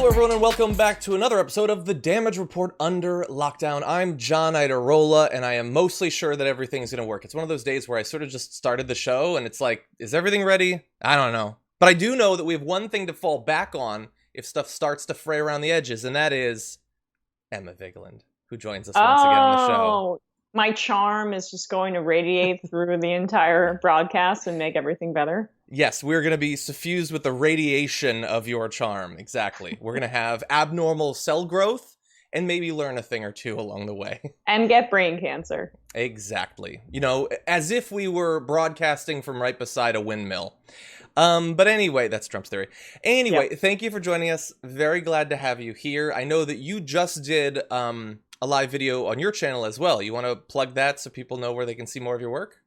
Hello everyone and welcome back to another episode of The Damage Report Under Lockdown. I'm John Idarola and I am mostly sure that everything's going to work. It's one of those days where I sort of just started the show and it's like, is everything ready? I don't know. But I do know that we have one thing to fall back on if stuff starts to fray around the edges, and that is Emma Vigeland, who joins us once again on the show. My charm is just going to radiate through the entire broadcast and make everything better. Yes, we're going to be suffused with the radiation of your charm. Exactly. We're going to have abnormal cell growth and maybe learn a thing or two along the way. And get brain cancer. Exactly. You know, as if we were broadcasting from right beside a windmill. But anyway, that's Trump's theory. Anyway, Yep. Thank you for joining us. Very glad to have you here. I know that you just did a live video on your channel as well. You want to plug that so people know where they can see more of your work?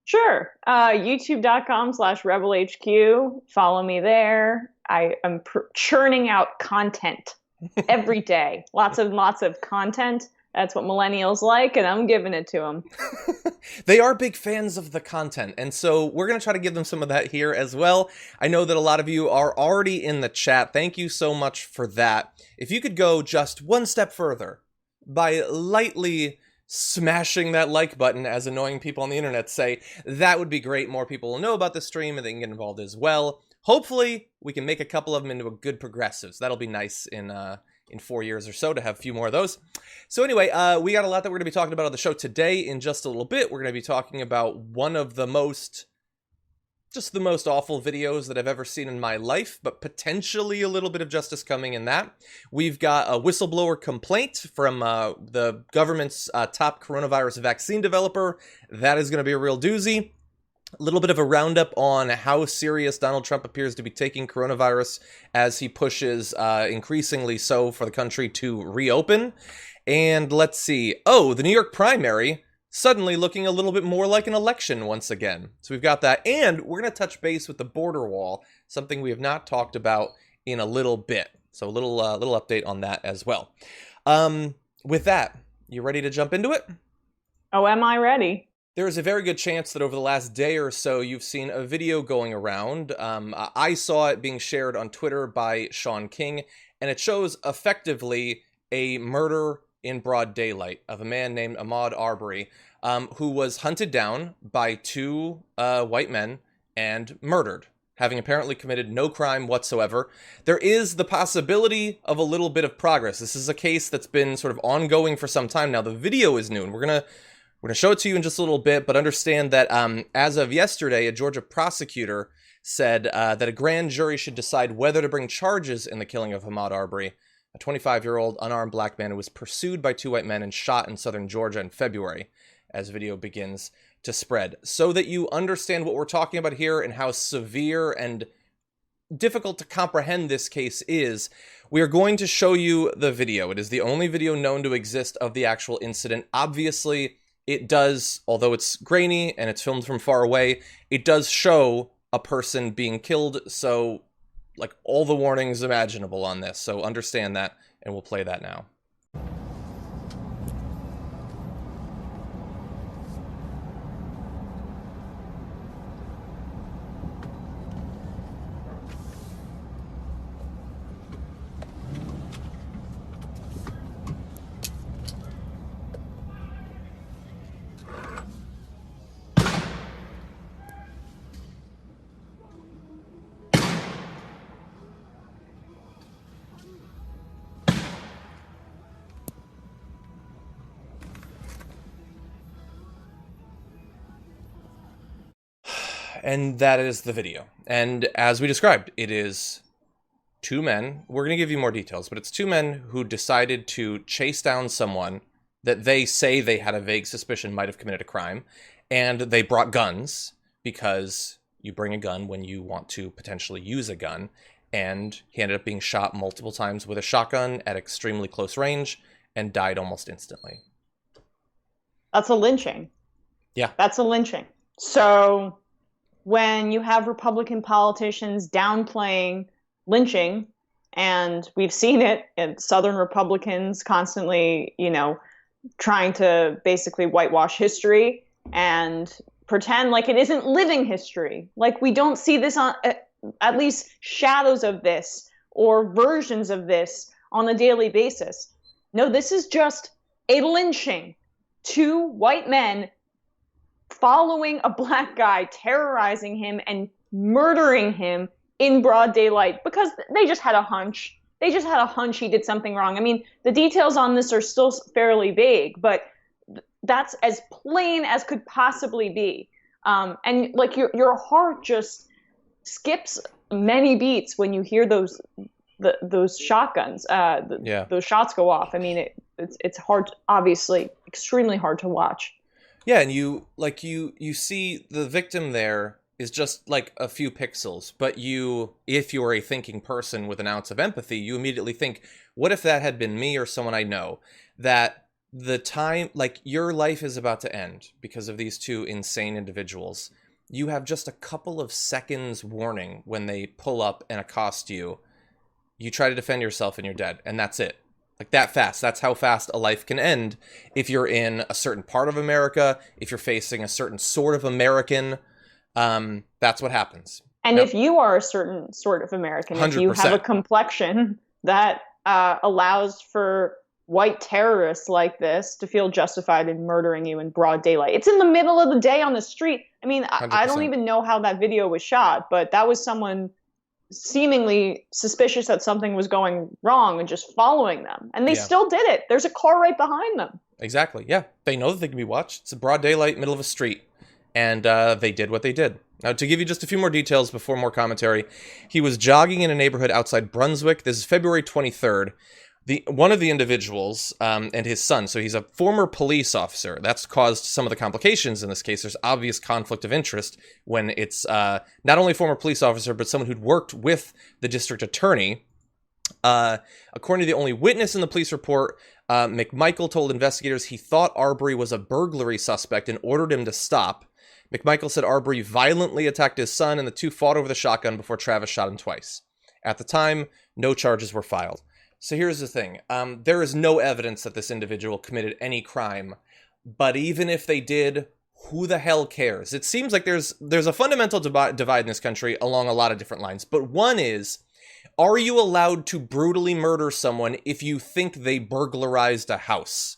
Sure. YouTube.com/RebelHQ. Follow me there. I am churning out content every day. Lots of content. That's what millennials like, and I'm giving it to them. They are big fans of the content, and so we're going to try to give them some of that here as well. I know that a lot of you are already in the chat. Thank you so much for that. If you could go just one step further by lightly smashing that like button, as annoying people on the internet say, that would be great. More people will know about the stream and they can get involved as well. Hopefully, we can make a couple of them into a good progressives. That'll be nice in 4 years or so to have a few more of those. So anyway, we got a lot that we're going to be talking about on the show today. In just a little bit, we're going to be talking about one of the most awful videos that I've ever seen in my life, but potentially a little bit of justice coming in that. We've got a whistleblower complaint from the government's top coronavirus vaccine developer. That is going to be a real doozy. A little bit of a roundup on how serious Donald Trump appears to be taking coronavirus as he pushes increasingly so for the country to reopen. And let's see. Oh, the New York primary suddenly looking a little bit more like an election once again. So we've got that. And we're going to touch base with the border wall, something we have not talked about in a little bit. So a little update on that as well. With that, you ready to jump into it? Oh, am I ready? There is a very good chance that over the last day or so, you've seen a video going around. I saw it being shared on Twitter by Sean King, and it shows effectively a murder in broad daylight of a man named Ahmaud Arbery, who was hunted down by two white men and murdered, having apparently committed no crime whatsoever. There is the possibility of a little bit of progress. This is a case that's been sort of ongoing for some time now. The video is new, and we're gonna show it to you in just a little bit, but understand that as of yesterday, a Georgia prosecutor said that a grand jury should decide whether to bring charges in the killing of Ahmaud Arbery, a 25-year-old unarmed black man who was pursued by two white men and shot in southern Georgia in February, as video begins to spread. So that you understand what we're talking about here and how severe and difficult to comprehend this case is, we are going to show you the video. It is the only video known to exist of the actual incident. Obviously, it does, although it's grainy and it's filmed from far away, it does show a person being killed, so like all the warnings imaginable on this. So understand that, and we'll play that now. And that is the video. And as we described, it is two men. We're going to give you more details, but it's two men who decided to chase down someone that they say they had a vague suspicion might have committed a crime. And they brought guns, because you bring a gun when you want to potentially use a gun. And he ended up being shot multiple times with a shotgun at extremely close range and died almost instantly. That's a lynching. Yeah. That's a lynching. So when you have Republican politicians downplaying lynching, and we've seen it in Southern Republicans constantly, trying to basically whitewash history and pretend like it isn't living history. Like we don't see this on, at least shadows of this or versions of this on a daily basis. No, this is just a lynching. 2 white men following a black guy, terrorizing him and murdering him in broad daylight because they just had a hunch. They just had a hunch he did something wrong. I mean, the details on this are still fairly vague, but that's as plain as could possibly be. And like your heart just skips many beats when you hear those shotguns, those shots go off. I mean, it's hard, obviously, extremely hard to watch. Yeah, and you see the victim there is just like a few pixels, but if you're a thinking person with an ounce of empathy, you immediately think, what if that had been me or someone I know? That the time, like, your life is about to end because of these 2 insane individuals. You have just a couple of seconds warning when they pull up and accost you. You try to defend yourself and you're dead, and that's it. Like, that fast. That's how fast a life can end if you're in a certain part of America, if you're facing a certain sort of American. That's what happens. And if you are a certain sort of American, 100%. If you have a complexion that allows for white terrorists like this to feel justified in murdering you in broad daylight. It's in the middle of the day on the street. I mean, I don't even know how that video was shot, but that was someone seemingly suspicious that something was going wrong and just following them. And they still did it. There's a car right behind them. Exactly. Yeah. They know that they can be watched. It's a broad daylight, middle of a street. And they did what they did. Now, to give you just a few more details before more commentary, he was jogging in a neighborhood outside Brunswick. This is February 23rd. One of the individuals and his son, so he's a former police officer. That's caused some of the complications in this case. There's obvious conflict of interest when it's not only a former police officer, but someone who'd worked with the district attorney. According to the only witness in the police report, McMichael told investigators he thought Arbery was a burglary suspect and ordered him to stop. McMichael said Arbery violently attacked his son and the 2 fought over the shotgun before Travis shot him twice. At the time, no charges were filed. So here's the thing. There is no evidence that this individual committed any crime, but even if they did, who the hell cares? It seems like there's a fundamental divide in this country along a lot of different lines, but one is, are you allowed to brutally murder someone if you think they burglarized a house?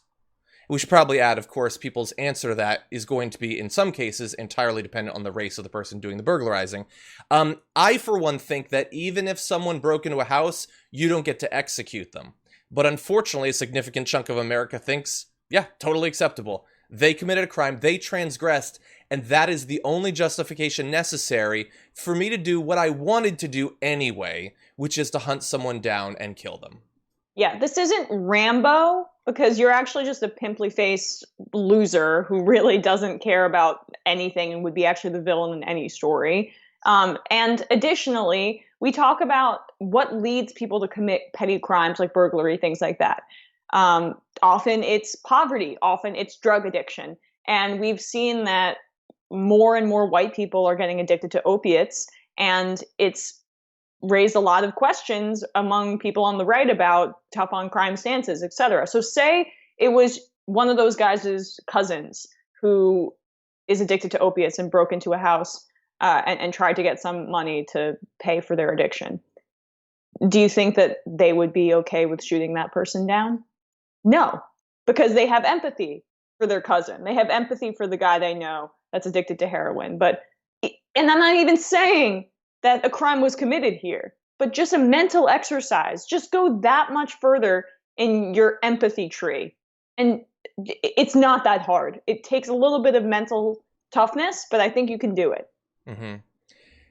We should probably add, of course, people's answer to that is going to be, in some cases, entirely dependent on the race of the person doing the burglarizing. I, for one, think that even if someone broke into a house, you don't get to execute them. But unfortunately, a significant chunk of America thinks, yeah, totally acceptable. They committed a crime, they transgressed, and that is the only justification necessary for me to do what I wanted to do anyway, which is to hunt someone down and kill them. Yeah, this isn't Rambo, because you're actually just a pimply-faced loser who really doesn't care about anything and would be actually the villain in any story. And additionally, we talk about what leads people to commit petty crimes like burglary, things like that. Often it's poverty, often it's drug addiction. And we've seen that more and more white people are getting addicted to opiates, and it's raised a lot of questions among people on the right about tough on crime stances, etc. So say it was one of those guys' cousins who is addicted to opiates and broke into a house and tried to get some money to pay for their addiction. Do you think that they would be okay with shooting that person down? No, because they have empathy for their cousin. They have empathy for the guy they know that's addicted to heroin. And I'm not even saying that a crime was committed here, but just a mental exercise. Just go that much further in your empathy tree. And it's not that hard. It takes a little bit of mental toughness, but I think you can do it. Mm-hmm.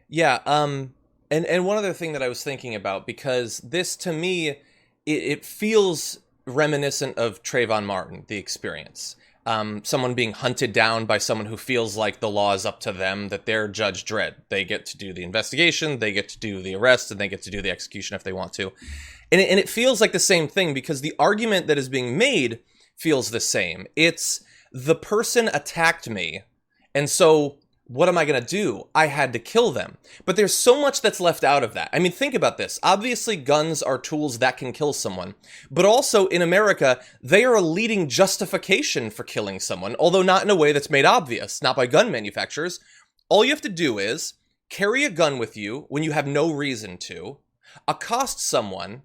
Yeah. And one other thing that I was thinking about, because this to me, it feels reminiscent of Trayvon Martin, the experience. Someone being hunted down by someone who feels like the law is up to them, that they're Judge Dredd. They get to do the investigation, they get to do the arrest, and they get to do the execution if they want to. And it feels like the same thing, because the argument that is being made feels the same. It's, the person attacked me, and so what am I going to do? I had to kill them. But there's so much that's left out of that. I mean, think about this. Obviously, guns are tools that can kill someone. But also, in America, they are a leading justification for killing someone, although not in a way that's made obvious, not by gun manufacturers. All you have to do is carry a gun with you when you have no reason to, accost someone,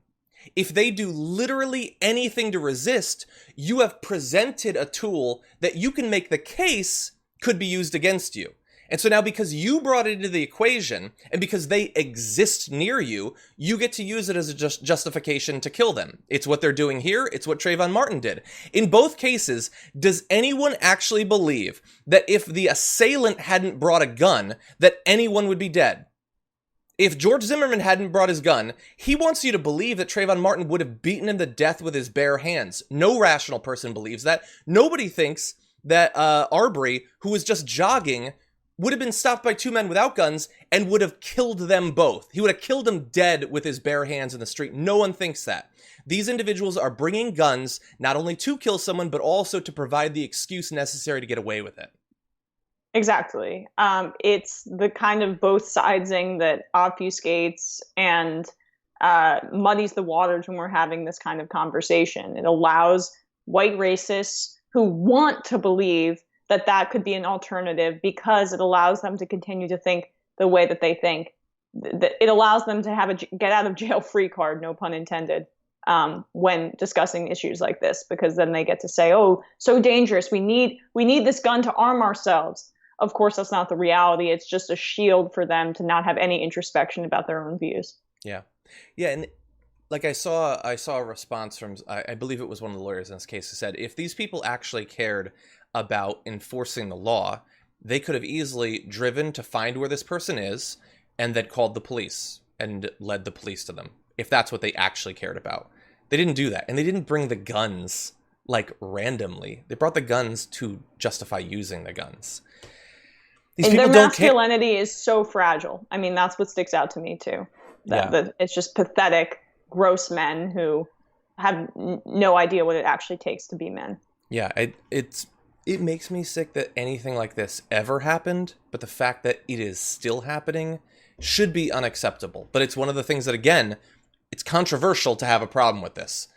if they do literally anything to resist, you have presented a tool that you can make the case could be used against you. And so now, because you brought it into the equation, and because they exist near you, you get to use it as a justification to kill them. It's what they're doing here. It's what Trayvon Martin did. In both cases, does anyone actually believe that if the assailant hadn't brought a gun, that anyone would be dead? If George Zimmerman hadn't brought his gun, he wants you to believe that Trayvon Martin would have beaten him to death with his bare hands. No rational person believes that. Nobody thinks that Arbery, who was just jogging, would have been stopped by two men without guns and would have killed them both. He would have killed them dead with his bare hands in the street. No one thinks that. These individuals are bringing guns not only to kill someone, but also to provide the excuse necessary to get away with it. Exactly. It's the kind of both sidesing that obfuscates and muddies the waters when we're having this kind of conversation. It allows white racists who want to believe that could be an alternative, because it allows them to continue to think the way that they think. It allows them to have a get out of jail free card, no pun intended, when discussing issues like this, because then they get to say, oh, so dangerous. We need this gun to arm ourselves. Of course, that's not the reality. It's just a shield for them to not have any introspection about their own views. Yeah. Yeah. And like I saw a response from, I believe it was one of the lawyers in this case, who said, if these people actually cared about enforcing the law, they could have easily driven to find where this person is and then called the police and led the police to them, if that's what they actually cared about. They didn't do that. And they didn't bring the guns like randomly. They brought the guns to justify using the guns. These and people their don't care. masculinity is so fragile. I mean, that's what sticks out to me too. That it's just pathetic, gross men who have no idea what it actually takes to be men. Yeah, it makes me sick that anything like this ever happened, but the fact that it is still happening should be unacceptable. But it's one of the things that, again, it's controversial to have a problem with this.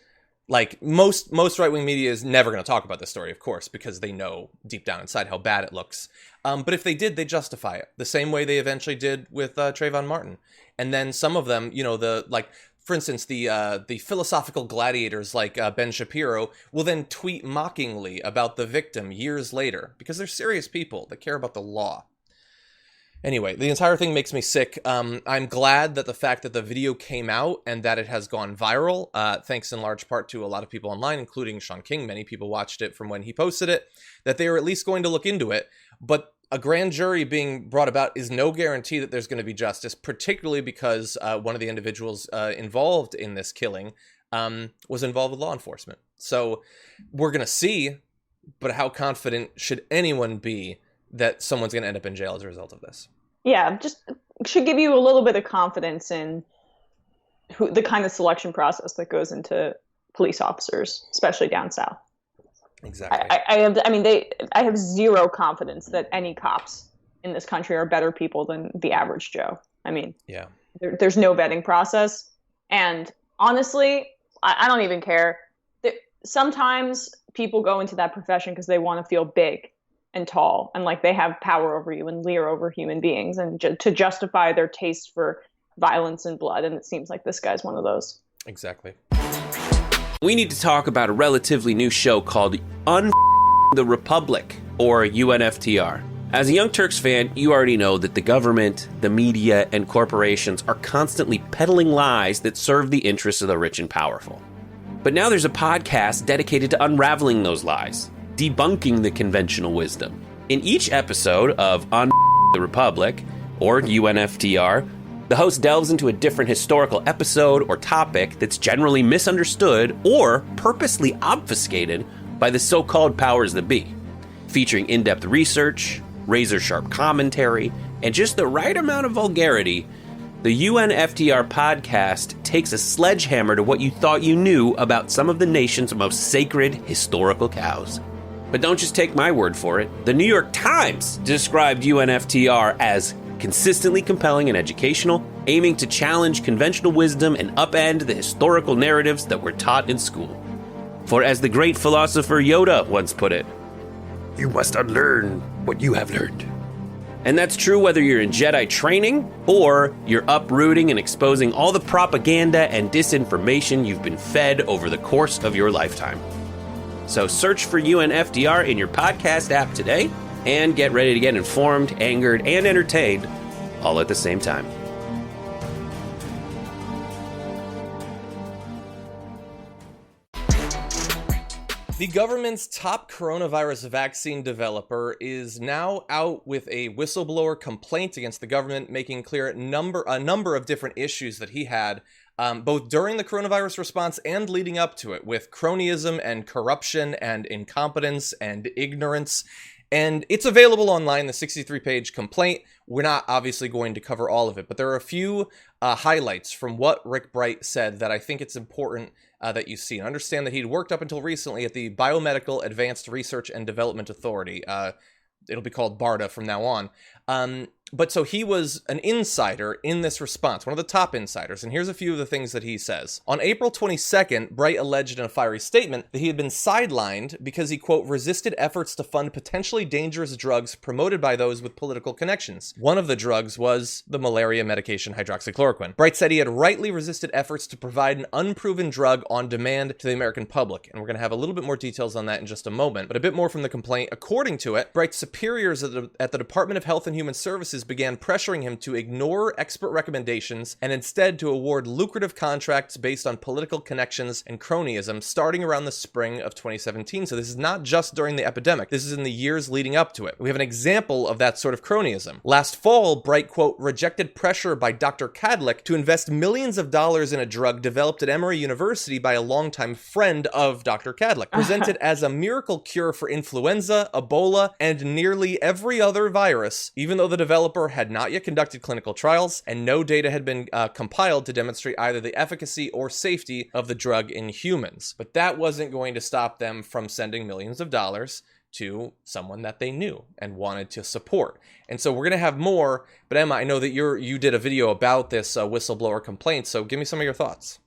Like, most right-wing media is never going to talk about this story, of course, because they know deep down inside how bad it looks. But if they did, they justify it the same way they eventually did with Trayvon Martin. And then some of them, for instance, the philosophical gladiators like Ben Shapiro will then tweet mockingly about the victim years later, because they're serious people that care about the law. Anyway, the entire thing makes me sick. I'm glad that the fact that the video came out and that it has gone viral, thanks in large part to a lot of people online, including Sean King. Many people watched it from when he posted it, that they are at least going to look into it. But a grand jury being brought about is no guarantee that there's going to be justice, particularly because one of the individuals involved in this killing was involved with law enforcement. So we're going to see, but how confident should anyone be that someone's going to end up in jail as a result of this? Yeah, just should give you a little bit of confidence in the kind of selection process that goes into police officers, especially down south. Exactly. I have zero confidence that any cops in this country are better people than the average Joe. I mean, yeah, there's no vetting process. And honestly, I don't even care. Sometimes people go into that profession because they want to feel big and tall and like they have power over you and leer over human beings and to justify their taste for violence and blood. And it seems like this guy's one of those. Exactly. We need to talk about a relatively new show called the Republic, or UNFTR. As a Young Turks fan, you already know that the government, the media, and corporations are constantly peddling lies that serve the interests of the rich and powerful. But now there's a podcast dedicated to unraveling those lies, debunking the conventional wisdom. In each episode of the Republic, or UNFTR, the host delves into a different historical episode or topic that's generally misunderstood or purposely obfuscated by the so-called powers that be, featuring in-depth research, razor-sharp commentary, and just the right amount of vulgarity. The UNFTR podcast takes a sledgehammer to what you thought you knew about some of the nation's most sacred historical cows. But don't just take my word for it. The New York Times described UNFTR as consistently compelling and educational, aiming to challenge conventional wisdom and upend the historical narratives that were taught in school. For as the great philosopher Yoda once put it, "You must unlearn what you have learned." And that's true whether you're in Jedi training or you're uprooting and exposing all the propaganda and disinformation you've been fed over the course of your lifetime. So search for UNFDR in your podcast app today and get ready to get informed, angered, and entertained all at the same time. The government's top coronavirus vaccine developer is now out with a whistleblower complaint against the government, making clear a number of different issues that he had, both during the coronavirus response and leading up to it, with cronyism and corruption and incompetence and ignorance. And it's available online, the 63-page complaint. We're not obviously going to cover all of it, but there are a few highlights from what Rick Bright said that I think it's important that you see. And understand that he'd worked up until recently at the Biomedical Advanced Research and Development Authority. It'll be called BARDA from now on. But so he was an insider in this response, one of the top insiders, and here's a few of the things that he says. On April 22nd, Bright alleged in a fiery statement that he had been sidelined because he, quote, resisted efforts to fund potentially dangerous drugs promoted by those with political connections. One of the drugs was the malaria medication hydroxychloroquine. Bright said he had rightly resisted efforts to provide an unproven drug on demand to the American public, and we're going to have a little bit more details on that in just a moment, but a bit more from the complaint. According to it, Bright's superiors at the Department of Health and Human Services began pressuring him to ignore expert recommendations and instead to award lucrative contracts based on political connections and cronyism starting around the spring of 2017. So this is not just during the epidemic. This is in the years leading up to it. We have an example of that sort of cronyism. Last fall, Bright, quote, rejected pressure by Dr. Kadlec to invest millions of dollars in a drug developed at Emory University by a longtime friend of Dr. Kadlec, presented as a miracle cure for influenza, Ebola, and nearly every other virus, even though the developer had not yet conducted clinical trials and no data had been compiled to demonstrate either the efficacy or safety of the drug in humans. But that wasn't going to stop them from sending millions of dollars to someone that they knew and wanted to support. And so we're going to have more, but Emma, I know that you did a video about this whistleblower complaint, so give me some of your thoughts.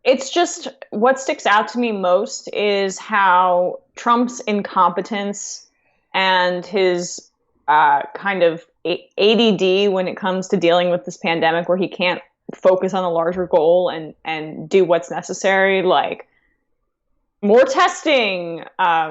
It's just, what sticks out to me most is how Trump's incompetence and his kind of ADD when it comes to dealing with this pandemic, where he can't focus on a larger goal and do what's necessary, like more testing,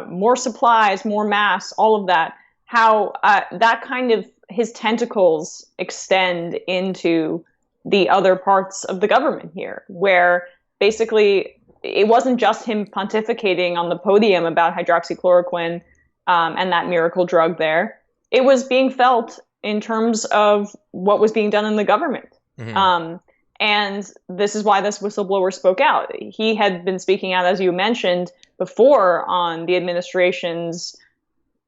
more supplies, more masks, all of that, how that kind of, his tentacles extend into the other parts of the government here, where basically it wasn't just him pontificating on the podium about hydroxychloroquine and that miracle drug there. It was being felt in terms of what was being done in the government. Mm-hmm. And this is why this whistleblower spoke out. He had been speaking out, as you mentioned before, on the administration's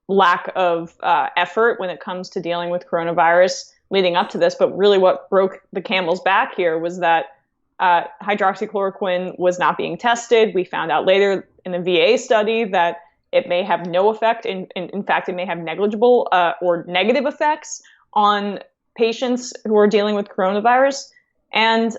lack of effort when it comes to dealing with coronavirus leading up to this. But really what broke the camel's back here was that hydroxychloroquine was not being tested. We found out later in the VA study that it may have no effect. In fact, it may have negligible or negative effects on patients who are dealing with coronavirus. And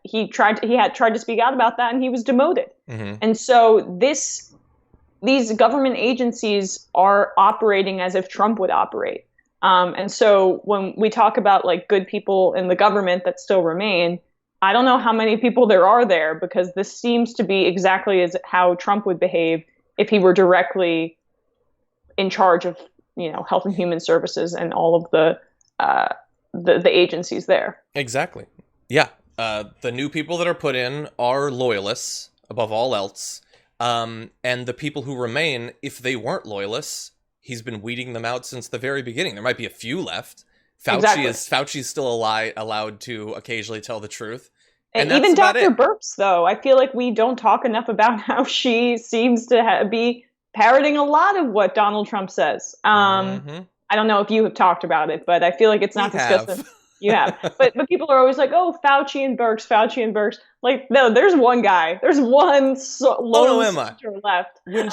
he had tried to speak out about that, and he was demoted. Mm-hmm. And so these government agencies are operating as if Trump would operate. And so when we talk about like good people in the government that still remain, I don't know how many people there are there, because this seems to be exactly as how Trump would behave if he were directly in charge of, Health and Human Services and all of the agencies there. Exactly. Yeah. The new people that are put in are loyalists above all else. And the people who remain, if they weren't loyalists, he's been weeding them out since the very beginning. There might be a few left. Fauci's still allowed to occasionally tell the truth. And even Dr. Burps, though, I feel like we don't talk enough about how she seems to be parroting a lot of what Donald Trump says. I don't know if you have talked about it, but I feel like it's not discussed. You have. But people are always like, oh, Fauci and Birx. Like, no, there's one guy. There's one lone soldier left. When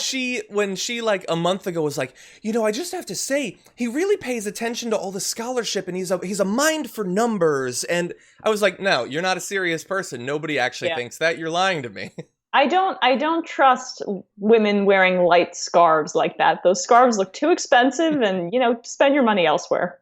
she like a month ago was like, I just have to say, he really pays attention to all the scholarship and he's a mind for numbers. And I was like, no, you're not a serious person. Nobody actually thinks that. You're lying to me. I don't trust women wearing light scarves like that. Those scarves look too expensive, and spend your money elsewhere.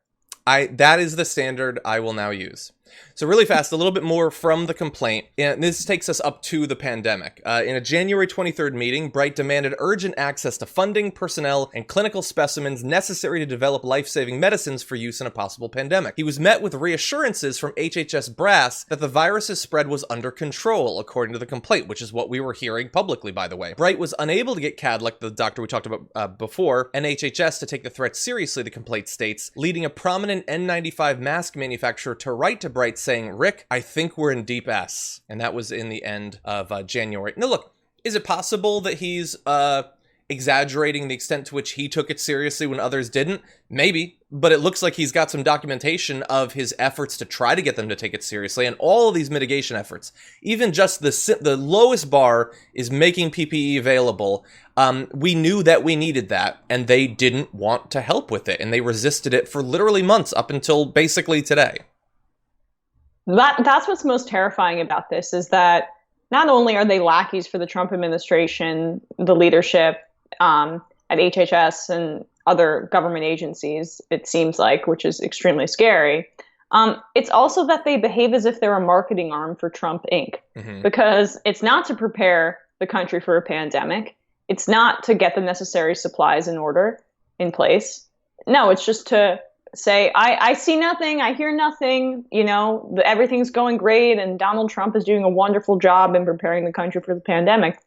That is the standard I will now use. So really fast, a little bit more from the complaint, and this takes us up to the pandemic. In a January 23rd meeting, Bright demanded urgent access to funding, personnel, and clinical specimens necessary to develop life-saving medicines for use in a possible pandemic. He was met with reassurances from HHS brass that the virus's spread was under control, according to the complaint, which is what we were hearing publicly, by the way. Bright was unable to get CAD, like the doctor we talked about before, and HHS to take the threat seriously, the complaint states, leading a prominent N95 mask manufacturer to write to Bright saying, "Rick, I think we're in deep S." And that was in the end of January. Now look, is it possible that he's exaggerating the extent to which he took it seriously when others didn't? Maybe, but it looks like he's got some documentation of his efforts to try to get them to take it seriously, and all of these mitigation efforts. Even just the lowest bar is making PPE available. We knew that we needed that, and they didn't want to help with it, and they resisted it for literally months up until basically today. That's what's most terrifying about this, is that not only are they lackeys for the Trump administration, the leadership at HHS and other government agencies, it seems like, which is extremely scary. It's also that they behave as if they're a marketing arm for Trump Inc. Mm-hmm. Because it's not to prepare the country for a pandemic. It's not to get the necessary supplies in place. No, it's just to say, I see nothing, I hear nothing, everything's going great, and Donald Trump is doing a wonderful job in preparing the country for the pandemic.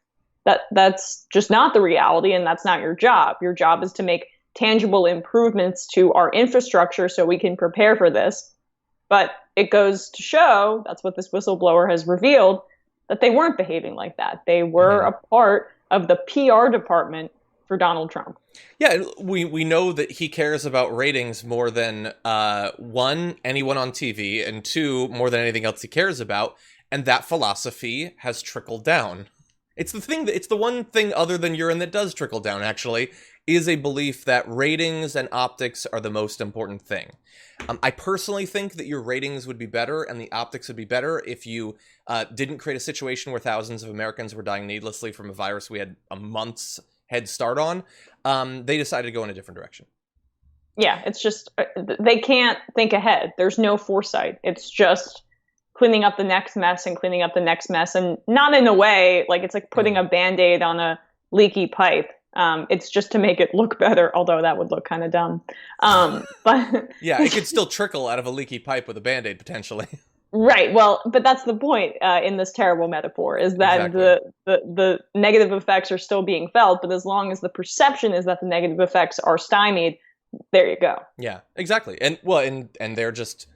That's just not the reality, and that's not your job. Your job is to make tangible improvements to our infrastructure so we can prepare for this. But it goes to show, that's what this whistleblower has revealed, that they weren't behaving like that. They were a part of the PR department for Donald Trump. Yeah, we know that he cares about ratings more than one, anyone on TV, and two, more than anything else he cares about, and that philosophy has trickled down. It's the one thing other than urine that does trickle down, actually, is a belief that ratings and optics are the most important thing. I personally think that your ratings would be better and the optics would be better if you didn't create a situation where thousands of Americans were dying needlessly from a virus we had a month's head start on. They decided to go in a different direction. Yeah, it's just, they can't think ahead. There's no foresight. It's just cleaning up the next mess and cleaning up the next mess, and not in a way, like it's like putting a Band-Aid on a leaky pipe. It's just to make it look better, although that would look kind of dumb. But yeah, it could still trickle out of a leaky pipe with a Band-Aid, potentially. Right. Well, but that's the point in this terrible metaphor, is that exactly. the negative effects are still being felt, but as long as the perception is that the negative effects are stymied, there you go. Yeah, exactly. And they're just,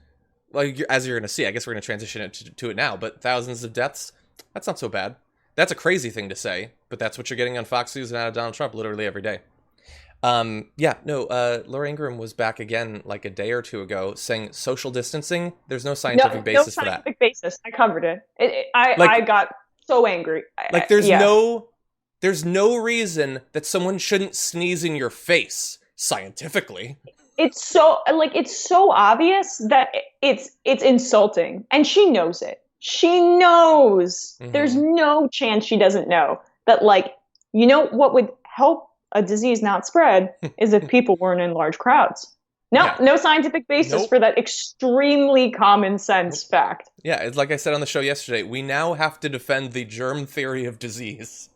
like, as you're going to see, I guess we're going to transition it to it now, but thousands of deaths, that's not so bad. That's a crazy thing to say, but that's what you're getting on Fox News and out of Donald Trump literally every day. Laura Ingraham was back again like a day or two ago saying social distancing, there's no scientific basis for that. No scientific basis. I covered it. I got so angry. There's no reason that someone shouldn't sneeze in your face scientifically. It's so obvious that it's insulting, and she knows it. She knows. Mm-hmm. There's no chance she doesn't know that, what would help a disease not spread is if people weren't in large crowds. No scientific basis for that extremely common sense fact. Yeah, it's like I said on the show yesterday, we now have to defend the germ theory of disease.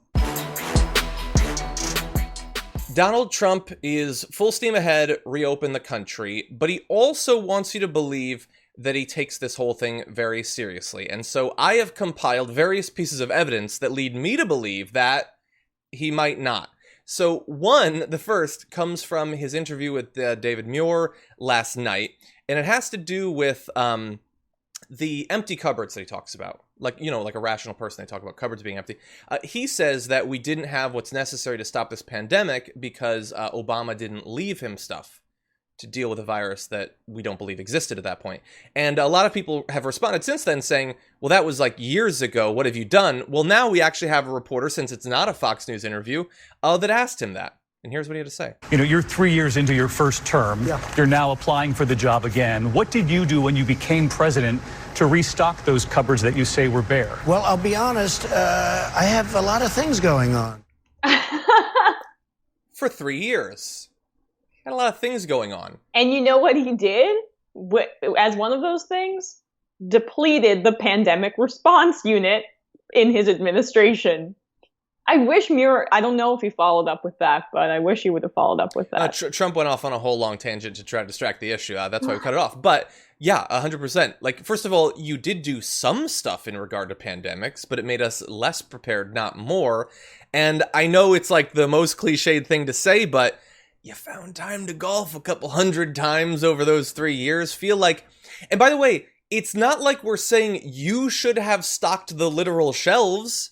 Donald Trump is full steam ahead, reopen the country, but he also wants you to believe that he takes this whole thing very seriously. And so I have compiled various pieces of evidence that lead me to believe that he might not. So the first comes from his interview with David Muir last night, and it has to do with the empty cupboards that he talks about. Like a rational person, they talk about cupboards being empty. He says that we didn't have what's necessary to stop this pandemic because Obama didn't leave him stuff to deal with a virus that we don't believe existed at that point. And a lot of people have responded since then saying, well, that was like years ago. What have you done? Well, now we actually have a reporter, since it's not a Fox News interview, that asked him that. And here's what he had to say. You know, you're 3 years into your first term. Yeah. You're now applying for the job again. What did you do when you became president to restock those cupboards that you say were bare? Well, I'll be honest, I have a lot of things going on. For 3 years. He had a lot of things going on. And you know what he did? As one of those things? Depleted the pandemic response unit in his administration. I wish Muir, I don't know if he followed up with that, but I wish he would have followed up with that. Trump went off on a whole long tangent to try to distract the issue. That's why we cut it off. But yeah, 100%. Like, first of all, you did do some stuff in regard to pandemics, but it made us less prepared, not more. And I know it's like the most cliched thing to say, but you found time to golf a couple hundred times over those 3 years. Feel like, and by the way, it's not like we're saying you should have stocked the literal shelves.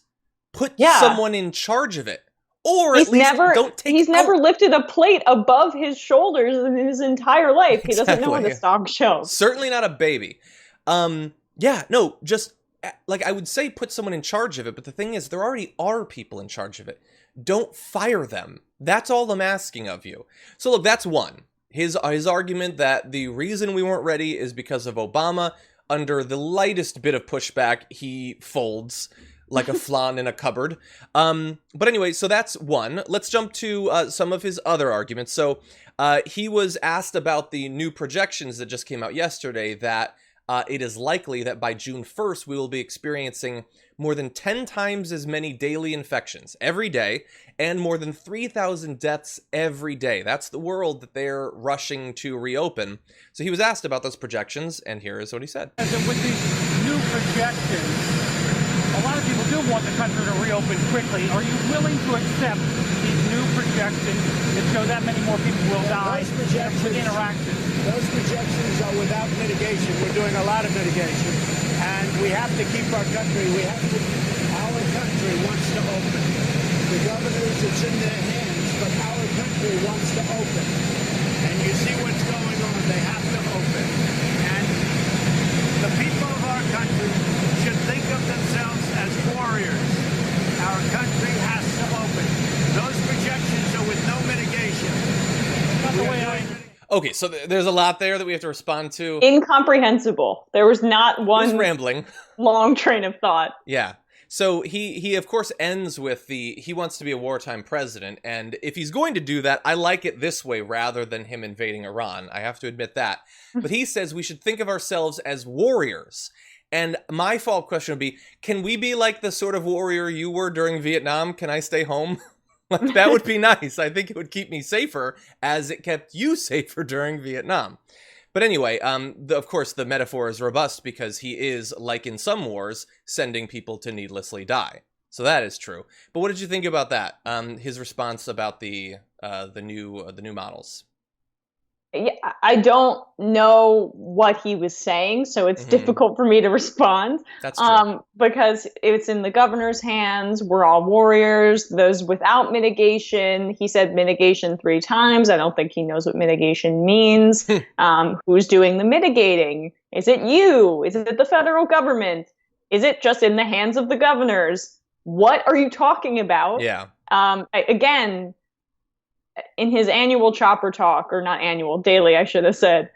Put someone in charge of it. Or at least don't take He's never lifted a plate above his shoulders in his entire life. He doesn't know how to stock shelves. Certainly not a baby. Just like I would say put someone in charge of it, but the thing is there already are people in charge of it. Don't fire them. That's all I'm asking of you. So look, that's one. His argument that the reason we weren't ready is because of Obama. Under the lightest bit of pushback, he folds like a flan in a cupboard. But anyway, so that's one. Let's jump to some of his other arguments. So he was asked about the new projections that just came out yesterday that it is likely that by June 1st, we will be experiencing more than 10 times as many daily infections every day and more than 3,000 deaths every day. That's the world that they're rushing to reopen. So he was asked about those projections, and here is what he said. With these new projections, a lot of people do want the country to reopen quickly. Are you willing to accept these new projections that show that many more people will die with interactions? Those projections are without mitigation. We're doing a lot of mitigation. And we have to keep our country. Our country wants to open. The governors, it's in their hands, but our country wants to open. And you see what's going on. They have to open. And the people of our country should think of themselves as warriors. Our country has to open. Those projections are with no mitigation. Not the way Okay, so there's a lot there that we have to respond to. Incomprehensible. There was not one rambling long train of thought. Yeah. So he of course ends with he wants to be a wartime president, and if he's going to do that, I like it this way rather than him invading Iran. I have to admit that. But he says we should think of ourselves as warriors. And my follow-up question would be, can we be like the sort of warrior you were during Vietnam? Can I stay home? Like, that would be nice. I think it would keep me safer as it kept you safer during Vietnam. But anyway, of course, the metaphor is robust because he is, like in some wars, sending people to needlessly die. So that is true. But what did you think about that? His response about the new models. Yeah, I don't know what he was saying, so it's difficult for me to respond. That's true. Because it's in the governor's hands. We're all warriors. Those without mitigation, he said mitigation 3 times. I don't think he knows what mitigation means. Who's doing the mitigating? Is it you? Is it the federal government? Is it just in the hands of the governors? What are you talking about? Yeah. Again, in his annual chopper talk, or not annual, daily, I should have said,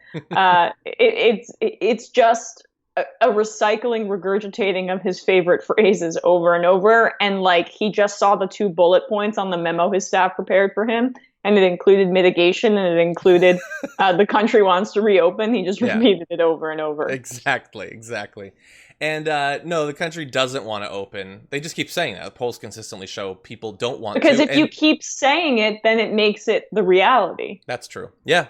it's just a recycling, regurgitating of his favorite phrases over and over. And like, he just saw the 2 bullet points on the memo his staff prepared for him, and it included mitigation and it included the country wants to reopen. He just repeated it over and over. Exactly. And no, the country doesn't want to open. They just keep saying that. The polls consistently show people don't want to. Because if you keep saying it, then it makes it the reality. That's true. Yeah.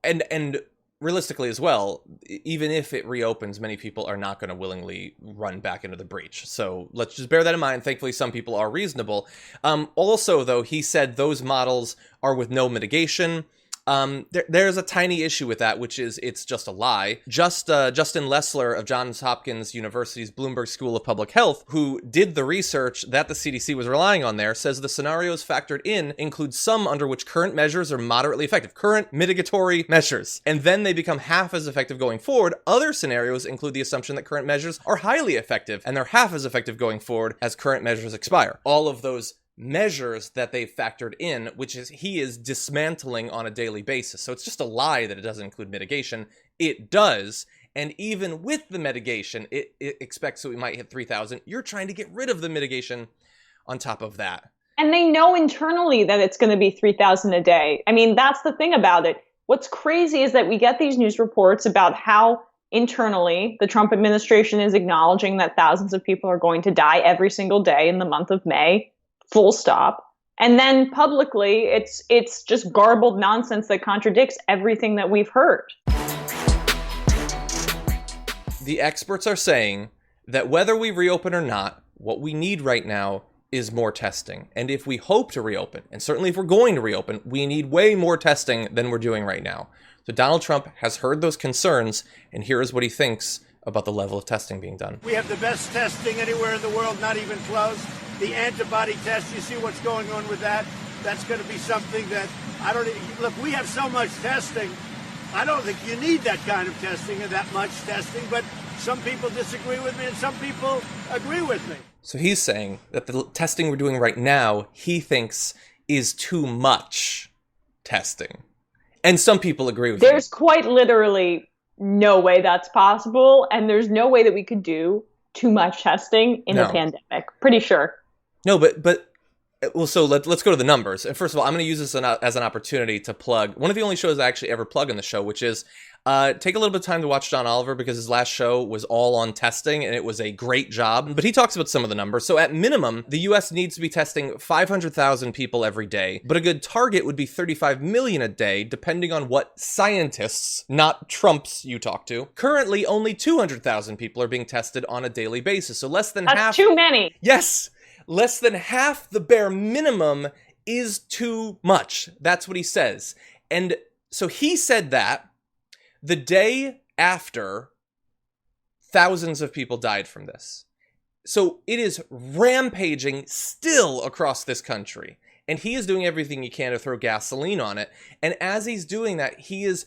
And realistically as well, even if it reopens, many people are not going to willingly run back into the breach. So let's just bear that in mind. Thankfully, some people are reasonable. Also, though, he said those models are with no mitigation. There's a tiny issue with that, which is it's just a lie. Justin Lessler of Johns Hopkins University's Bloomberg School of Public Health, who did the research that the CDC was relying on there, says the scenarios factored in include some under which current measures are moderately effective, current mitigatory measures, and then they become half as effective going forward. Other scenarios include the assumption that current measures are highly effective, and they're half as effective going forward as current measures expire. All of those measures that they've factored in, which is he is dismantling on a daily basis. So it's just a lie that it doesn't include mitigation. It does. And even with the mitigation, it expects that we might hit 3,000. You're trying to get rid of the mitigation on top of that. And they know internally that it's going to be 3,000 a day. I mean, that's the thing about it. What's crazy is that we get these news reports about how internally the Trump administration is acknowledging that thousands of people are going to die every single day in the month of May, full stop. And then publicly, it's just garbled nonsense that contradicts everything that we've heard. The experts are saying that whether we reopen or not, what we need right now is more testing. And if we hope to reopen, and certainly if we're going to reopen, we need way more testing than we're doing right now. So Donald Trump has heard those concerns, and here is what he thinks about the level of testing being done. We have the best testing anywhere in the world, not even close. The antibody test, you see what's going on with that? That's going to be something that look, we have so much testing. I don't think you need that kind of testing or that much testing, but some people disagree with me and some people agree with me. So he's saying that the testing we're doing right now, he thinks is too much testing. And some people agree with him. There's quite literally no way that's possible, and there's no way that we could do too much testing in a pandemic. Pretty sure. No, but well, so let's go to the numbers. And first of all, I'm going to use this as an opportunity to plug one of the only shows I actually ever plug in the show, which is take a little bit of time to watch John Oliver, because his last show was all on testing, and it was a great job. But he talks about some of the numbers. So at minimum, the U.S. needs to be testing 500,000 people every day, but a good target would be 35 million a day, depending on what scientists, not Trumps, you talk to. Currently, only 200,000 people are being tested on a daily basis. So less than half. That's too many. Yes. Less than half the bare minimum is too much. That's what he says. And so he said that the day after thousands of people died from this. So it is rampaging still across this country. And he is doing everything he can to throw gasoline on it. And as he's doing that, he is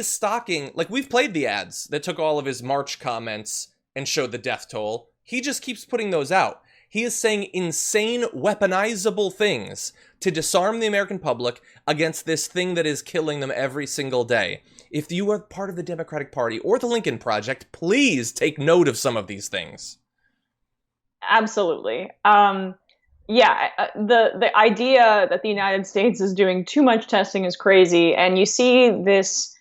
stocking, like we've played the ads that took all of his March comments and showed the death toll. He just keeps putting those out. He is saying insane, weaponizable things to disarm the American public against this thing that is killing them every single day. If you are part of the Democratic Party or the Lincoln Project, please take note of some of these things. Absolutely. The idea that the United States is doing too much testing is crazy. And you see this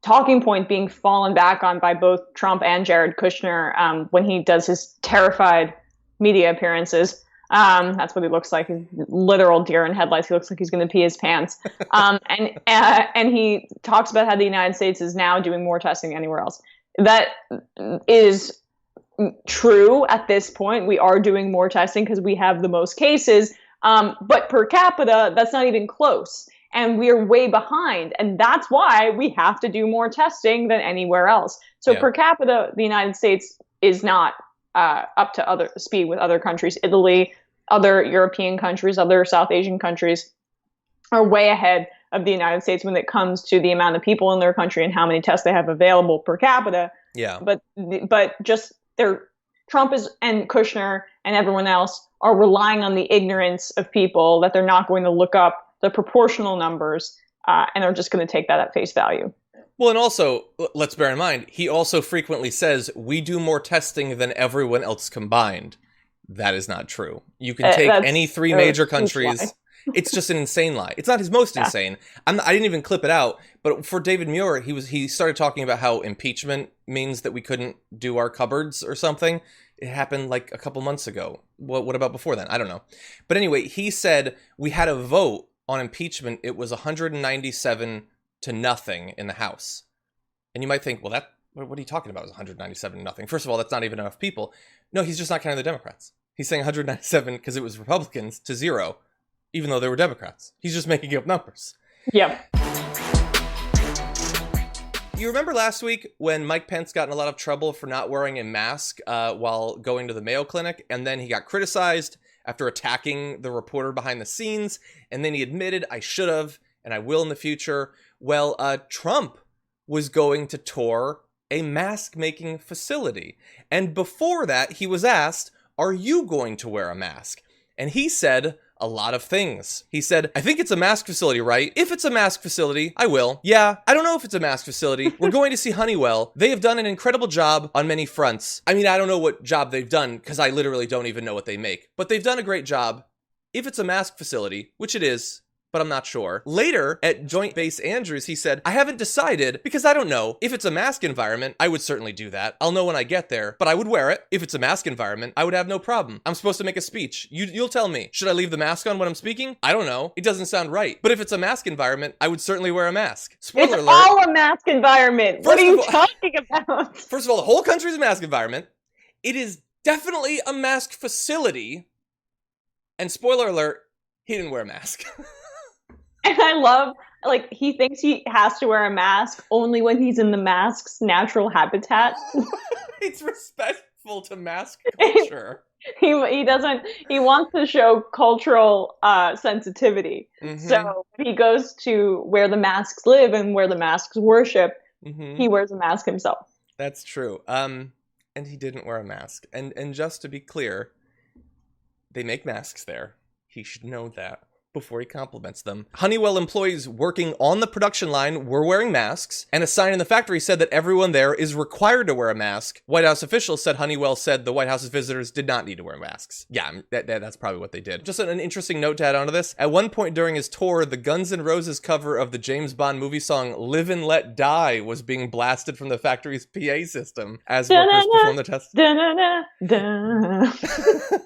talking point being fallen back on by both Trump and Jared Kushner when he does his terrified media appearances. That's what he looks like. He's literal deer in headlights. He looks like he's going to pee his pants. And he talks about how the United States is now doing more testing than anywhere else. That is true at this point. We are doing more testing because we have the most cases. But per capita, that's not even close. And we are way behind. And that's why we have to do more testing than anywhere else. So per capita, the United States is not up to other speed with other countries. Italy, other European countries, other South Asian countries are way ahead of the United States when it comes to the amount of people in their country and how many tests they have available per capita. Yeah. But just Trump and Kushner and everyone else are relying on the ignorance of people that they're not going to look up the proportional numbers and are just going to take that at face value. Well, and also, let's bear in mind, he also frequently says, we do more testing than everyone else combined. That is not true. You can take any three major countries. It's just an insane lie. It's not his most insane. I didn't even clip it out, but for David Muir, he started talking about how impeachment means that we couldn't do our cupboards or something. It happened like a couple months ago. What about before then? I don't know. But anyway, he said we had a vote on impeachment. It was 197 to nothing in the House. And you might think, well, what are you talking about? It was 197 to nothing. First of all, that's not even enough people. No, he's just not counting the Democrats. He's saying 197 because it was Republicans to 0, even though they were Democrats. He's just making up numbers. Yeah. You remember last week when Mike Pence got in a lot of trouble for not wearing a mask while going to the Mayo Clinic, and then he got criticized after attacking the reporter behind the scenes, and then he admitted, I should have, and I will in the future. Well, Trump was going to tour a mask-making facility. And before that, he was asked, are you going to wear a mask? And he said, a lot of things. He said, I think it's a mask facility, right? If it's a mask facility, I will. Yeah, I don't know if it's a mask facility. We're going to see Honeywell. They have done an incredible job on many fronts. I mean, I don't know what job they've done because I literally don't even know what they make, but they've done a great job. If it's a mask facility, which it is, but I'm not sure. Later, at Joint Base Andrews, he said, I haven't decided because I don't know. If it's a mask environment, I would certainly do that. I'll know when I get there, but I would wear it. If it's a mask environment, I would have no problem. I'm supposed to make a speech. You'll tell me. Should I leave the mask on when I'm speaking? I don't know. It doesn't sound right. But if it's a mask environment, I would certainly wear a mask. Spoiler It's alert. all a mask environment. What are you talking about? First of all, the whole country is a mask environment. It is definitely a mask facility. And spoiler alert, he didn't wear a mask. And I love, like, he thinks he has to wear a mask only when he's in the mask's natural habitat. He's respectful to mask culture. He wants to show cultural sensitivity. Mm-hmm. So when he goes to where the masks live and where the masks worship, Mm-hmm. he wears a mask himself. That's true. And he didn't wear a mask. And just to be clear, they make masks there. He should know that before he compliments them. Honeywell employees working on the production line were wearing masks, and a sign in the factory said that everyone there is required to wear a mask. White House officials said Honeywell said the White House's visitors did not need to wear masks. Yeah, that's probably what they did. Just an interesting note to add onto this. At one point during his tour, the Guns N' Roses cover of the James Bond movie song Live and Let Die was being blasted from the factory's PA system as workers performed the test.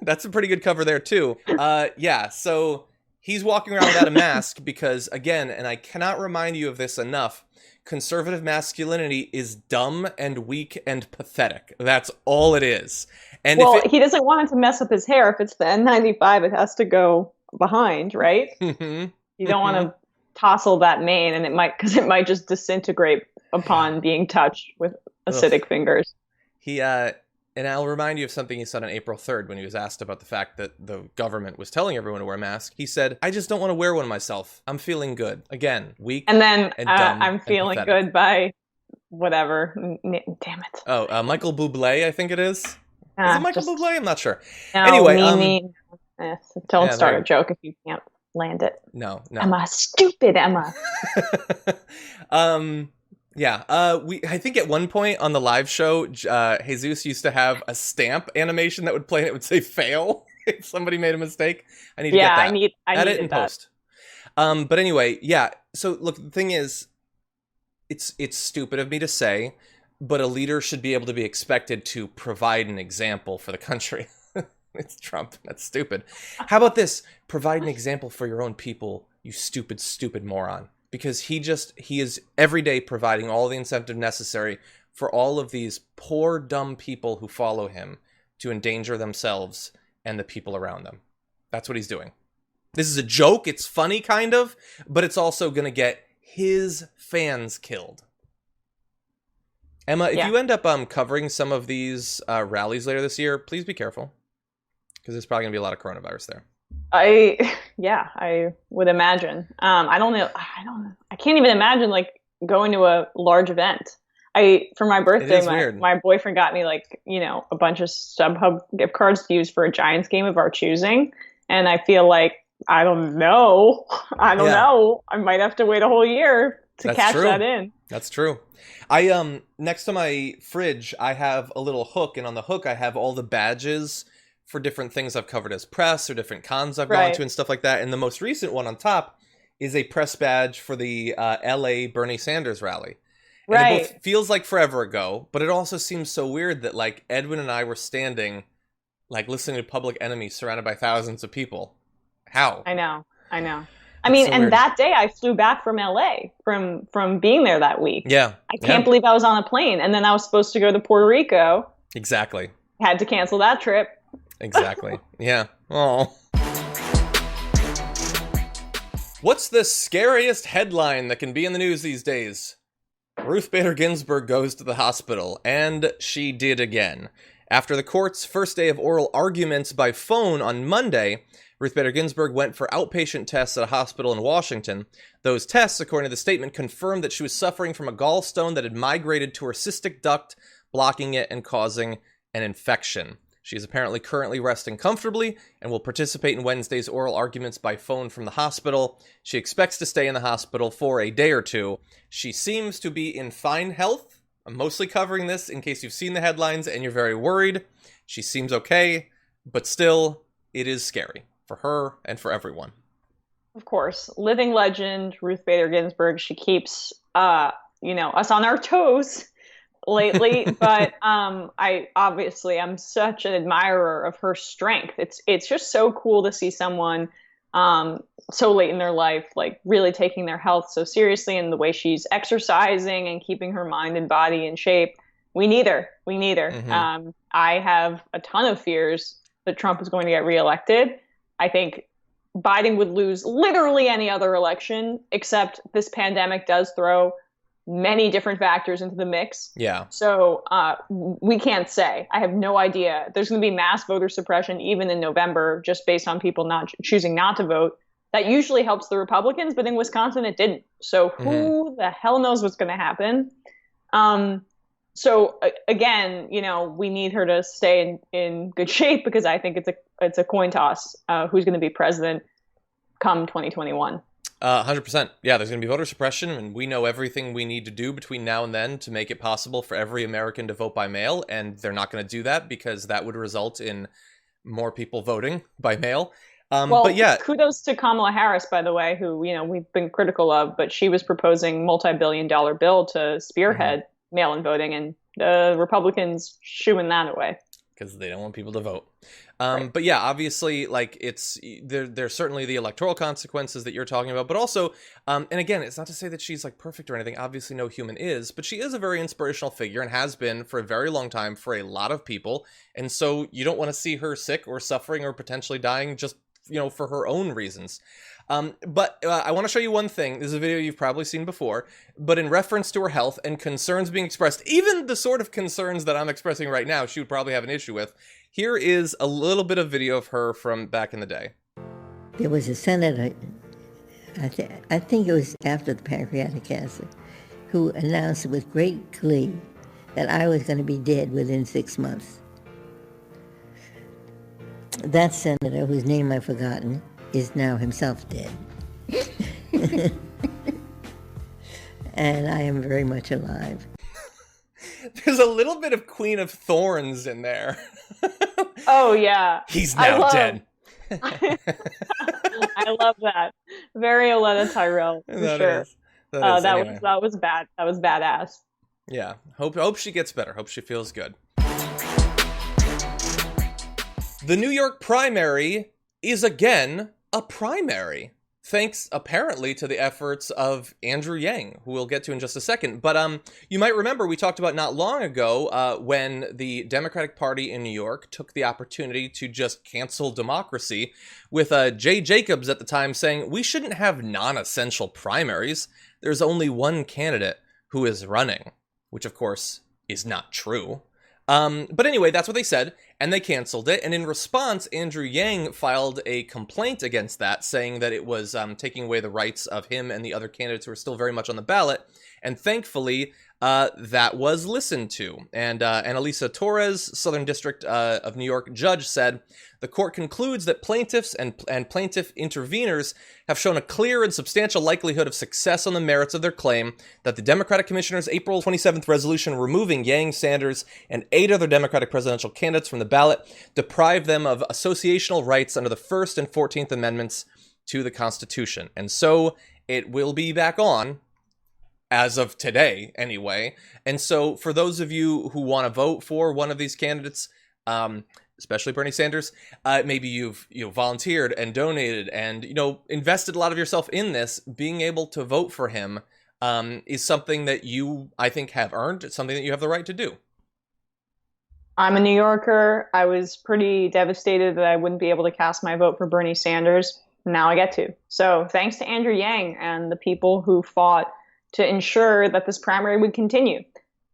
That's a pretty good cover there too. Yeah, so he's walking around without a mask because, again, and I cannot remind you of this enough, conservative masculinity is dumb and weak and pathetic. That's all it is. And well, he doesn't want it to mess up his hair. If it's the N95, it has to go behind, right? Mm-hmm. You don't want to tousle that mane, and it might just disintegrate upon being touched with acidic fingers. And I'll remind you of something he said on April 3rd when he was asked about the fact that the government was telling everyone to wear a mask. He said, I just don't want to wear one myself. I'm feeling good. Again, weak and then and dumb I'm feeling good by whatever. Damn it. Oh, Michael Bublé, I think it is. Is it Michael Bublé? I'm not sure. No, Anyway, don't start a joke if you can't land it. No. Emma, stupid Emma. Yeah, I think at one point on the live show, Jesus used to have a stamp animation that would play and it would say fail if somebody made a mistake. I need to get that. I edit and post. But anyway, yeah. So look, the thing is, it's stupid of me to say, but a leader should be able to be expected to provide an example for the country. It's Trump. That's stupid. How about this? Provide an example for your own people, you stupid, stupid moron. Because he is every day providing all the incentive necessary for all of these poor, dumb people who follow him to endanger themselves and the people around them. That's what he's doing. This is a joke. It's funny, kind of, but it's also going to get his fans killed. Emma, if you end up covering some of these rallies later this year, please be careful. Because there's probably going to be a lot of coronavirus there. I would imagine. I don't know. I can't even imagine like going to a large event. For my birthday, my boyfriend got me like, a bunch of StubHub gift cards to use for a Giants game of our choosing. And I feel like, I don't know. I might have to wait a whole year to cash that in. That's true. Next to my fridge, I have a little hook, and on the hook I have all the badges for different things I've covered as press or different cons I've gone to and stuff like that. And the most recent one on top is a press badge for the LA Bernie Sanders rally. And it both feels like forever ago, but it also seems so weird that like Edwin and I were standing, like listening to Public Enemy surrounded by thousands of people. How? I know. I mean, so weird. That day I flew back from LA from being there that week. Yeah. I can't believe I was on a plane. And then I was supposed to go to Puerto Rico. Exactly. Had to cancel that trip. Exactly. Yeah. Oh. What's the scariest headline that can be in the news these days? Ruth Bader Ginsburg goes to the hospital, and she did again. After the court's first day of oral arguments by phone on Monday, Ruth Bader Ginsburg went for outpatient tests at a hospital in Washington. Those tests, according to the statement, confirmed that she was suffering from a gallstone that had migrated to her cystic duct, blocking it and causing an infection. She is apparently currently resting comfortably and will participate in Wednesday's oral arguments by phone from the hospital. She expects to stay in the hospital for a day or two. She seems to be in fine health. I'm mostly covering this in case you've seen the headlines and you're very worried. She seems okay, but still, it is scary for her and for everyone. Of course, living legend Ruth Bader Ginsburg. She keeps, us on our toes lately. But I'm such an admirer of her strength. It's just so cool to see someone so late in their life, like really taking their health so seriously, and the way she's exercising and keeping her mind and body in shape. We need her. Mm-hmm. I have a ton of fears that Trump is going to get reelected. I think Biden would lose literally any other election, except this pandemic does throw many different factors into the mix. Yeah. So we can't say. I have no idea. There's going to be mass voter suppression even in November, just based on people not choosing not to vote. That usually helps the Republicans, but in Wisconsin it didn't. So who the hell knows what's going to happen? So again, we need her to stay in good shape, because I think it's a coin toss who's going to be president come 2021. 100%. Yeah, there's going to be voter suppression, and we know everything we need to do between now and then to make it possible for every American to vote by mail, and they're not going to do that because that would result in more people voting by mail. But yeah, kudos to Kamala Harris, by the way, who we've been critical of, but she was proposing multi-billion-dollar bill to spearhead mail-in voting, and the Republicans shooing that away because they don't want people to vote. Right. But yeah, obviously, like there's certainly the electoral consequences that you're talking about, but also, and again, it's not to say that she's like perfect or anything. Obviously, no human is, but she is a very inspirational figure and has been for a very long time for a lot of people. And so you don't want to see her sick or suffering or potentially dying just for her own reasons. But I want to show you one thing. This is a video you've probably seen before, but in reference to her health and concerns being expressed, even the sort of concerns that I'm expressing right now, she would probably have an issue with. Here is a little bit of video of her from back in the day. There was a senator, I think it was after the pancreatic cancer, who announced with great glee that I was going to be dead within 6 months. That senator, whose name I've forgotten, is now himself dead. And I am very much alive. There's a little bit of Queen of Thorns in there. Oh, yeah. He's now dead. I love that. Very Olenna Tyrell, for sure. That was bad. That was badass. Yeah. Hope she gets better. Hope she feels good. The New York primary is again a primary, thanks apparently to the efforts of Andrew Yang, who we'll get to in just a second. But you might remember we talked about not long ago when the Democratic Party in New York took the opportunity to just cancel democracy, with Jay Jacobs at the time saying, we shouldn't have non-essential primaries. There's only one candidate who is running, which of course is not true. But anyway, that's what they said, and they canceled it. And in response, Andrew Yang filed a complaint against that, saying that it was taking away the rights of him and the other candidates who are still very much on the ballot. And thankfully, that was listened to. And Elisa Torres, Southern District of New York judge, said, the court concludes that plaintiffs and plaintiff interveners have shown a clear and substantial likelihood of success on the merits of their claim that the Democratic Commissioner's April 27th resolution removing Yang, Sanders, and 8 other Democratic presidential candidates from the ballot deprived them of associational rights under the First and 14th Amendments to the Constitution. And so it will be back on, as of today, anyway. And so for those of you who want to vote for one of these candidates, especially Bernie Sanders, maybe you've volunteered and donated and invested a lot of yourself in this, being able to vote for him is something that you, I think, have earned. It's something that you have the right to do. I'm a New Yorker. I was pretty devastated that I wouldn't be able to cast my vote for Bernie Sanders. Now I get to. So thanks to Andrew Yang and the people who fought to ensure that this primary would continue.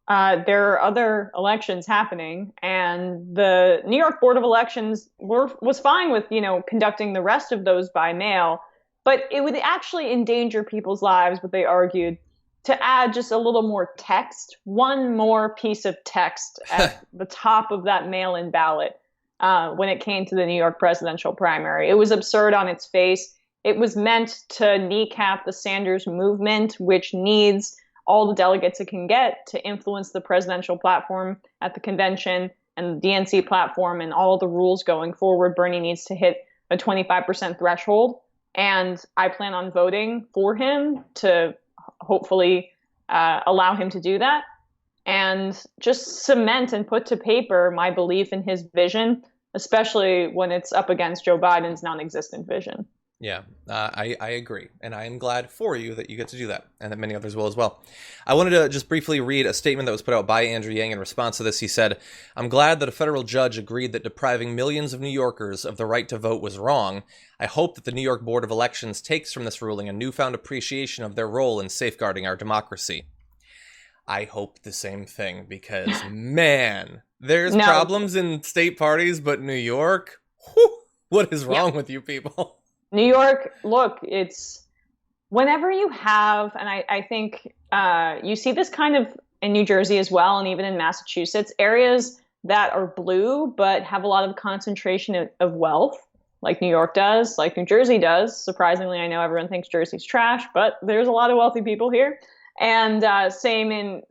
There are other elections happening, and the New York Board of Elections was fine with, conducting the rest of those by mail, but it would actually endanger people's lives, what they argued, to add just a little more text, one more piece of text at the top of that mail-in ballot. when it came to the New York presidential primary. It was absurd on its face. It was meant to kneecap the Sanders movement, which needs all the delegates it can get to influence the presidential platform at the convention and the DNC platform and all of the rules going forward. Bernie needs to hit a 25% threshold. And I plan on voting for him to hopefully allow him to do that and just cement and put to paper my belief in his vision, especially when it's up against Joe Biden's non-existent vision. Yeah, I agree. And I am glad for you that you get to do that, and that many others will as well. I wanted to just briefly read a statement that was put out by Andrew Yang in response to this. He said, "I'm glad that a federal judge agreed that depriving millions of New Yorkers of the right to vote was wrong. I hope that the New York Board of Elections takes from this ruling a newfound appreciation of their role in safeguarding our democracy." I hope the same thing, because, man, there's problems in state parties, but New York, whew, what is wrong with you people? New York, look, it's whenever you have, and I think you see this kind of in New Jersey as well, and even in Massachusetts, areas that are blue but have a lot of concentration of wealth, like New York does, like New Jersey does. Surprisingly, I know everyone thinks Jersey's trash, but there's a lot of wealthy people here. And same in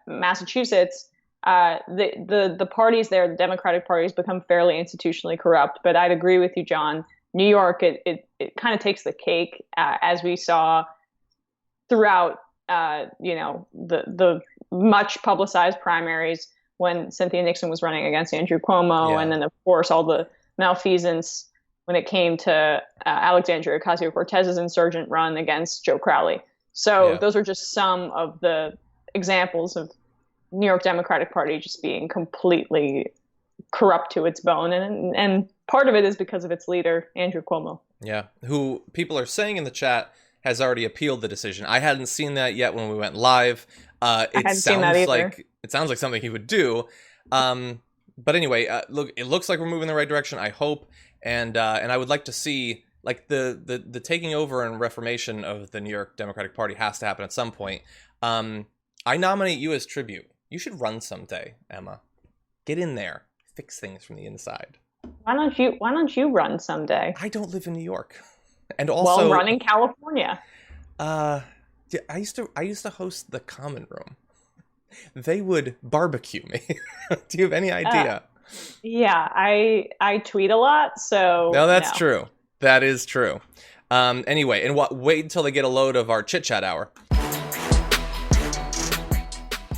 Massachusetts. The parties there, the Democratic parties, become fairly institutionally corrupt. But I'd agree with you, John. New York, it kind of takes the cake, as we saw throughout, the much publicized primaries when Cynthia Nixon was running against Andrew Cuomo, and then of course all the malfeasance when it came to Alexandria Ocasio-Cortez's insurgent run against Joe Crowley. So those are just some of the examples of New York Democratic Party just being completely corrupt to its bone, and part of it is because of its leader, Andrew Cuomo. Yeah, who people are saying in the chat has already appealed the decision. I hadn't seen that yet when we went live. It sounds like something he would do. But anyway, look, it looks like we're moving in the right direction, I hope, and I would like to see, like, the taking over and reformation of the New York Democratic Party has to happen at some point. I nominate you as tribute. You should run someday, Emma. Get in there. Fix things from the inside. Why don't you run someday? I don't live in New York. And also, run in California. I used to host the Common Room. They would barbecue me. Do you have any idea? Yeah, I tweet a lot, so no, that's true. That is true. Anyway, and wait until they get a load of our chit chat hour.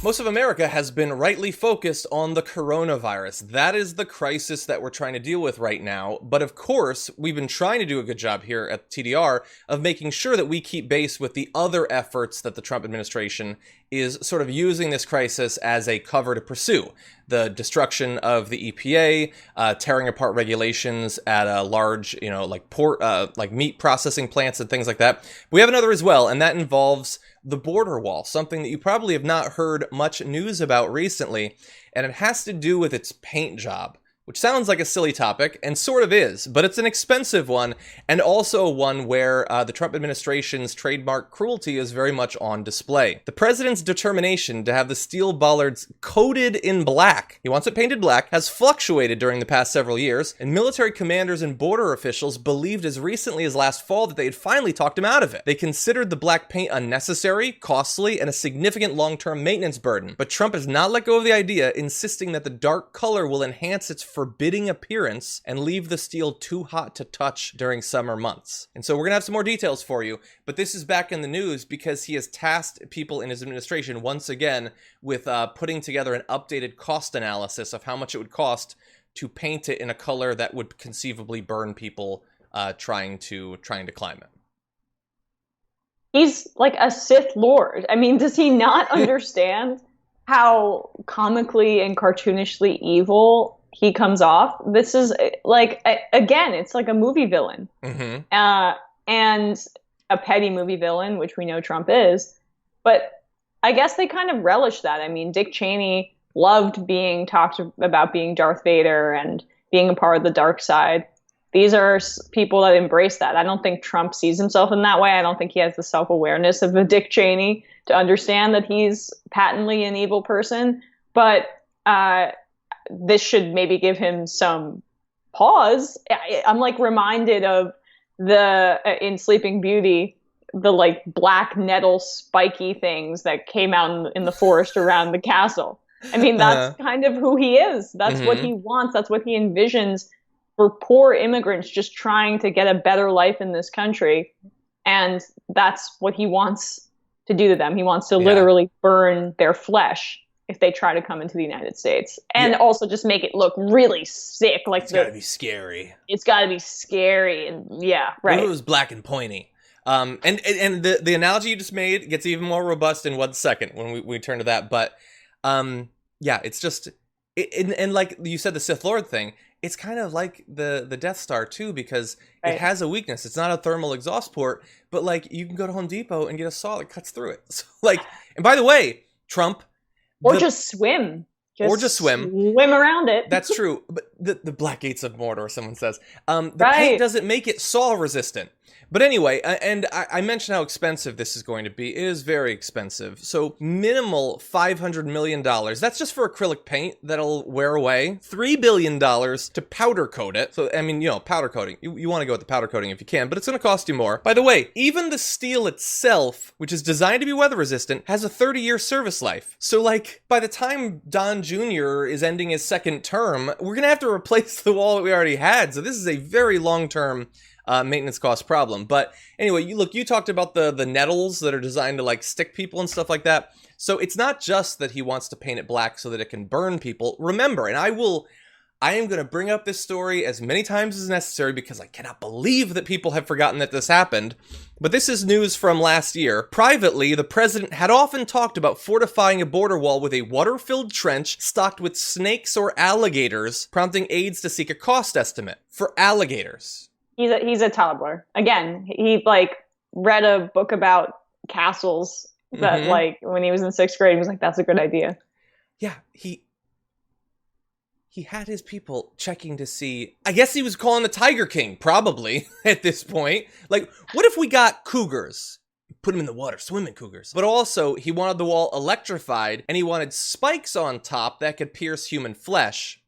Most of America has been rightly focused on the coronavirus. That is the crisis that we're trying to deal with right now. But of course, we've been trying to do a good job here at TDR of making sure that we keep pace with the other efforts that the Trump administration is sort of using this crisis as a cover to pursue. The destruction of the EPA, tearing apart regulations at a large, like meat processing plants and things like that. We have another as well, and that involves the border wall, something that you probably have not heard much news about recently, and it has to do with its paint job, which sounds like a silly topic, and sort of is, but it's an expensive one, and also one where the Trump administration's trademark cruelty is very much on display. The president's determination to have the steel bollards coated in black, he wants it painted black, has fluctuated during the past several years, and military commanders and border officials believed as recently as last fall that they had finally talked him out of it. They considered the black paint unnecessary, costly, and a significant long-term maintenance burden, but Trump has not let go of the idea, insisting that the dark color will enhance its forbidding appearance and leave the steel too hot to touch during summer months. And so we're gonna have some more details for you, but this is back in the news because he has tasked people in his administration once again with putting together an updated cost analysis of how much it would cost to paint it in a color that would conceivably burn people trying to climb it. He's like a Sith Lord. I mean, does he not understand how comically and cartoonishly evil he comes off? This is like, again, it's like a movie villain. Mm-hmm. And a petty movie villain, which we know Trump is. But I guess they kind of relish that. I mean, Dick Cheney loved being talked about being Darth Vader and being a part of the dark side. These are people that embrace that. I don't think Trump sees himself in that way. I don't think he has the self-awareness of a Dick Cheney to understand that he's patently an evil person. But this should maybe give him some pause. I'm like reminded of in Sleeping Beauty, the like black nettle spiky things that came out in the forest around the castle. I mean, that's kind of who he is. That's what he wants. That's what he envisions for poor immigrants just trying to get a better life in this country. And that's what he wants to do to them. He wants to literally burn their flesh if they try to come into the United States. And also just make it look really sick. Like it's got to be scary. It's got to be scary. And right. What if it was black and pointy? And the analogy you just made gets even more robust in 1 second when we turn to that. But it's just, and like you said, the Sith Lord thing, it's kind of like the Death Star too, because it has a weakness. It's not a thermal exhaust port, but like you can go to Home Depot and get a saw that cuts through it. So like, and by the way, Trump. Just swim. Swim around it. That's true. But the Black Gates of Mordor, someone says. The paint doesn't make it saw resistant. But anyway, and I mentioned how expensive this is going to be. It is very expensive. So minimal $500 million. That's just for acrylic paint that'll wear away. $3 billion to powder coat it. So, I mean, powder coating. You want to go with the powder coating if you can, but it's going to cost you more. By the way, even the steel itself, which is designed to be weather resistant, has a 30-year service life. So, like, by the time Don Jr. is ending his second term, we're going to have to replace the wall that we already had. So this is a very long-term maintenance cost problem. But anyway, you talked about the nettles that are designed to like stick people and stuff like that. So it's not just that he wants to paint it black so that it can burn people. Remember, and I am going to bring up this story as many times as necessary because I cannot believe that people have forgotten that this happened. But this is news from last year. Privately, the president had often talked about fortifying a border wall with a water-filled trench stocked with snakes or alligators, prompting aides to seek a cost estimate for alligators. He's a toddler. Again, he like read a book about castles that like when he was in 6th grade, he was like, that's a good idea. Yeah, he had his people checking to see, I guess he was calling the Tiger King, probably, at this point. Like, what if we got cougars? Put them in the water, swimming cougars. But also, he wanted the wall electrified, and he wanted spikes on top that could pierce human flesh.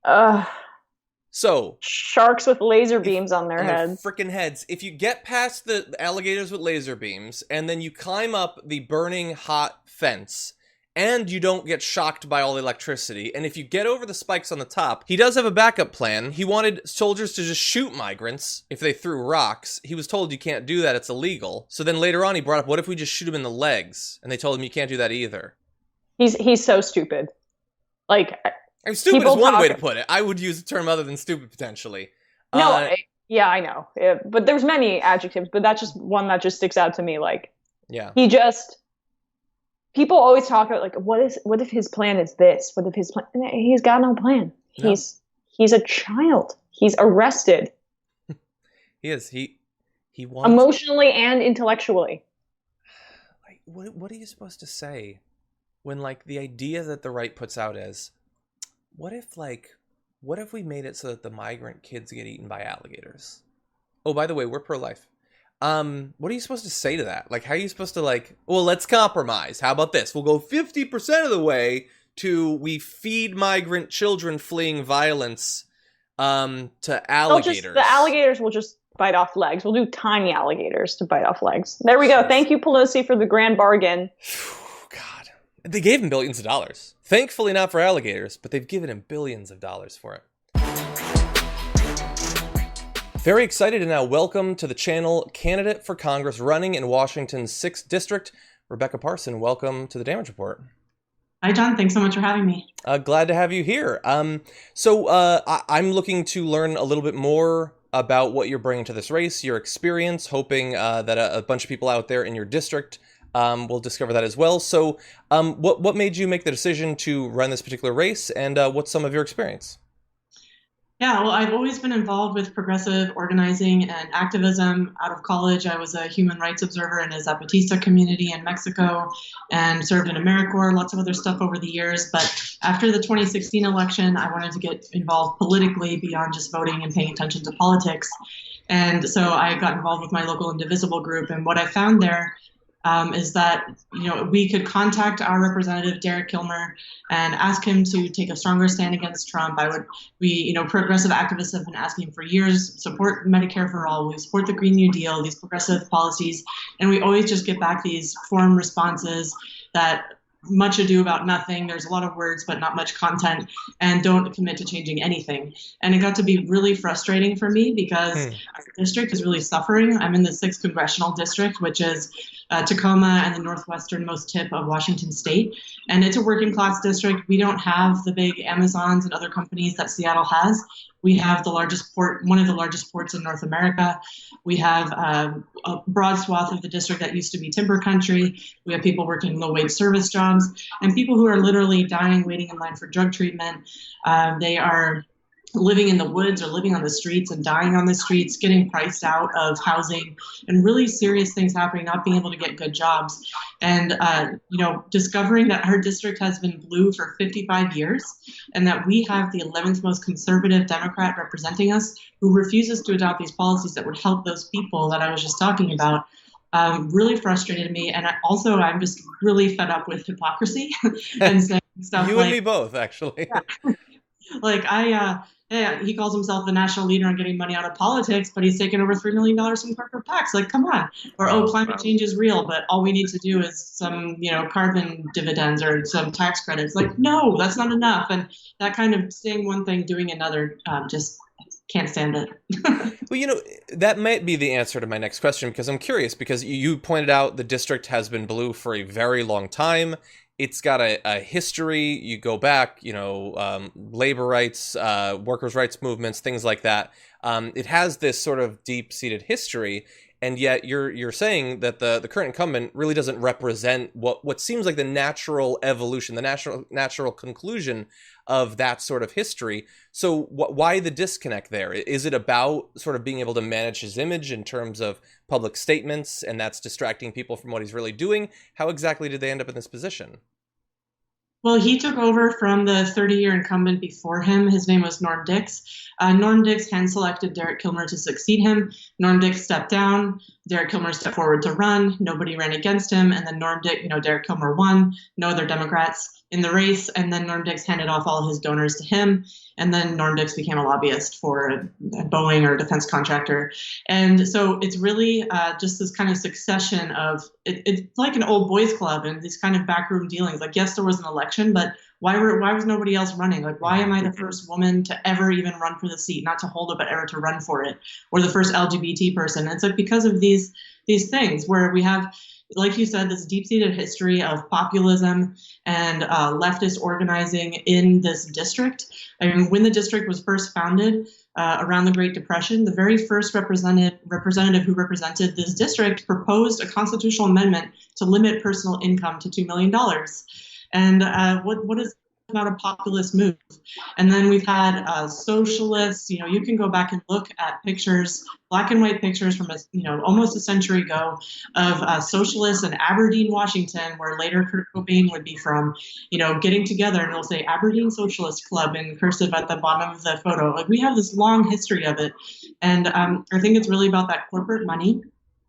So sharks with laser beams on their heads. Freaking heads. If you get past the alligators with laser beams, and then you climb up the burning hot fence, and you don't get shocked by all the electricity, and if you get over the spikes on the top, he does have a backup plan. He wanted soldiers to just shoot migrants if they threw rocks. He was told you can't do that, it's illegal. So then later on he brought up, what if we just shoot him in the legs? And they told him you can't do that either. He's so stupid. Like, I mean, stupid is one way to put it. I would use a term other than stupid, potentially. I know. But there's many adjectives, but that's just one that just sticks out to me. Like, people always talk about, like, what if his plan is this? What if his plan? He's got no plan. No. He's a child. He's arrested. He is. He wants... Emotionally and intellectually. Like, what are you supposed to say when, like, the idea that the right puts out is, what if we made it so that the migrant kids get eaten by alligators? Oh, by the way, we're pro-life. What are you supposed to say to that? Like, how are you supposed to, like, well, let's compromise. How about this? We'll go 50% of the way to we feed migrant children fleeing violence to alligators. The alligators will just bite off legs. We'll do tiny alligators to bite off legs. There we go. Thank you, Pelosi, for the grand bargain. God. They gave him billions of dollars. Thankfully not for alligators, but they've given him billions of dollars for it. Very excited to now welcome to the channel candidate for Congress running in Washington's 6th District, Rebecca Parson. Welcome to the Damage Report. Hi, John. Thanks so much for having me. Glad to have you here. I'm looking to learn a little bit more about what you're bringing to this race, your experience, hoping that a bunch of people out there in your district will discover that as well. So what made you make the decision to run this particular race, and what's some of your experience? Yeah, well, I've always been involved with progressive organizing and activism. Out of college, I was a human rights observer in a Zapatista community in Mexico and served in AmeriCorps, lots of other stuff over the years. But after the 2016 election, I wanted to get involved politically beyond just voting and paying attention to politics. And so I got involved with my local Indivisible group. And what I found there is that, we could contact our representative, Derek Kilmer, and ask him to take a stronger stand against Trump. Progressive activists have been asking for years, support Medicare for all, we support the Green New Deal, these progressive policies, and we always just get back these form responses that much ado about nothing. There's a lot of words, but not much content, and don't commit to changing anything. And it got to be really frustrating for me because our district is really suffering. I'm in the 6th congressional district, which is Tacoma and the northwesternmost tip of Washington state. And it's a working class district. We don't have the big Amazons and other companies that Seattle has. We have the largest port, one of the largest ports in North America. We have a broad swath of the district that used to be timber country. We have people working low-wage service jobs and people who are literally dying, waiting in line for drug treatment. They are living in the woods or living on the streets and dying on the streets, getting priced out of housing, and really serious things happening, not being able to get good jobs. And, discovering that our district has been blue for 55 years and that we have the 11th most conservative Democrat representing us who refuses to adopt these policies that would help those people that I was just talking about, really frustrated me. And I'm just really fed up with hypocrisy and saying stuff You and me both, actually. Yeah. He calls himself the national leader on getting money out of politics, but he's taken over $3 million from corporate PACs. Like, come on. Or, climate change is real, but all we need to do is some, carbon dividends or some tax credits. Like, no, that's not enough. And that kind of saying one thing, doing another, just can't stand it. Well, that might be the answer to my next question, because I'm curious, because you pointed out the district has been blue for a very long time. It's got a history. You go back, labor rights, workers' rights movements, things like that. It has this sort of deep-seated history, and yet you're saying that the current incumbent really doesn't represent what seems like the natural evolution, the natural conclusion of that sort of history. So why the disconnect there? Is it about sort of being able to manage his image in terms of public statements, and that's distracting people from what he's really doing? How exactly did they end up in this position? Well, he took over from the 30-year incumbent before him. His name was Norm Dix. Norm Dix hand-selected Derek Kilmer to succeed him. Norm Dix stepped down. Derek Kilmer stepped forward to run. Nobody ran against him. And then Derek Kilmer won. No other Democrats in the race. And then Norm Dix handed off all his donors to him. And then Norm Dix became a lobbyist for Boeing or a defense contractor. And so it's really just this kind of succession of, it's like an old boys club and these kind of backroom dealings. Like, yes, there was an election, but why was nobody else running? Like, why am I the first woman to ever even run for the seat? Not to hold it, but ever to run for it. Or the first LGBT person. And it's like because of these things where we have, like you said, this deep-seated history of populism and leftist organizing in this district. I mean, when the district was first founded around the Great Depression, the very first representative who represented this district proposed a constitutional amendment to limit personal income to $2 million. And what is not a populist move? And then we've had socialists. You can go back and look at pictures, black and white pictures from almost a century ago of socialists in Aberdeen, Washington, where later Kurt Cobain would be from, getting together, and they'll say Aberdeen Socialist Club in cursive at the bottom of the photo. Like, we have this long history of it. And I think it's really about that corporate money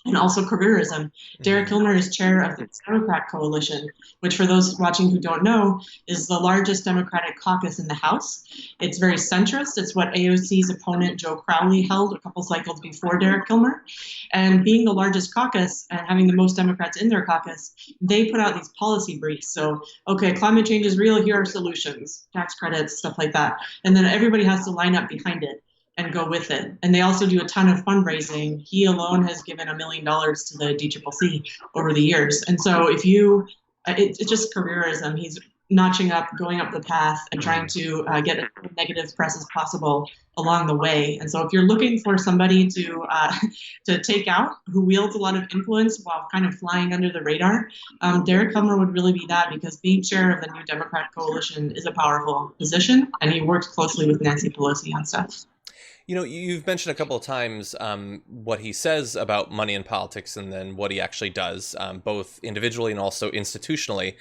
and also careerism. Derek Kilmer is chair of the Democrat Coalition, which, for those watching who don't know, is the largest Democratic caucus in the House. It's very centrist. It's what AOC's opponent, Joe Crowley, held a couple cycles before Derek Kilmer. And being the largest caucus and having the most Democrats in their caucus, they put out these policy briefs. So, okay, climate change is real. Here are solutions, tax credits, stuff like that. And then everybody has to line up behind it and go with it. And they also do a ton of fundraising. He alone has given $1 million to the DCCC over the years. And so it's just careerism. He's notching up, going up the path, and trying to get as negative press as possible along the way. And so if you're looking for somebody to take out, who wields a lot of influence while kind of flying under the radar, Derek Kilmer would really be that, because being chair of the new Democrat coalition is a powerful position, and he works closely with Nancy Pelosi on stuff. You've mentioned a couple of times what he says about money in politics and then what he actually does, both individually and also institutionally.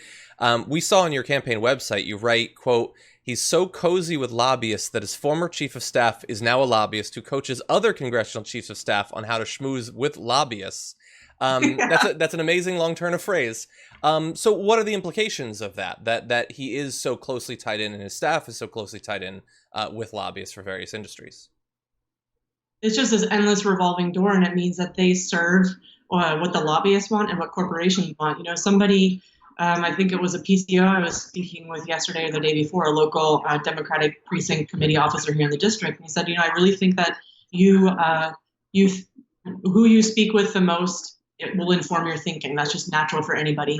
We saw on your campaign website, you write, quote, "He's so cozy with lobbyists that his former chief of staff is now a lobbyist who coaches other congressional chiefs of staff on how to schmooze with lobbyists." That's an amazing long turn of phrase. So what are the implications of that he is so closely tied in and his staff is so closely tied in with lobbyists for various industries? It's just this endless revolving door, and it means that they serve what the lobbyists want and what corporations want. You know, somebody, I think it was a PCO I was speaking with yesterday or the day before, a local Democratic precinct committee officer here in the district, and he said, you know, I really think that who you speak with the most, it will inform your thinking. That's just natural for anybody.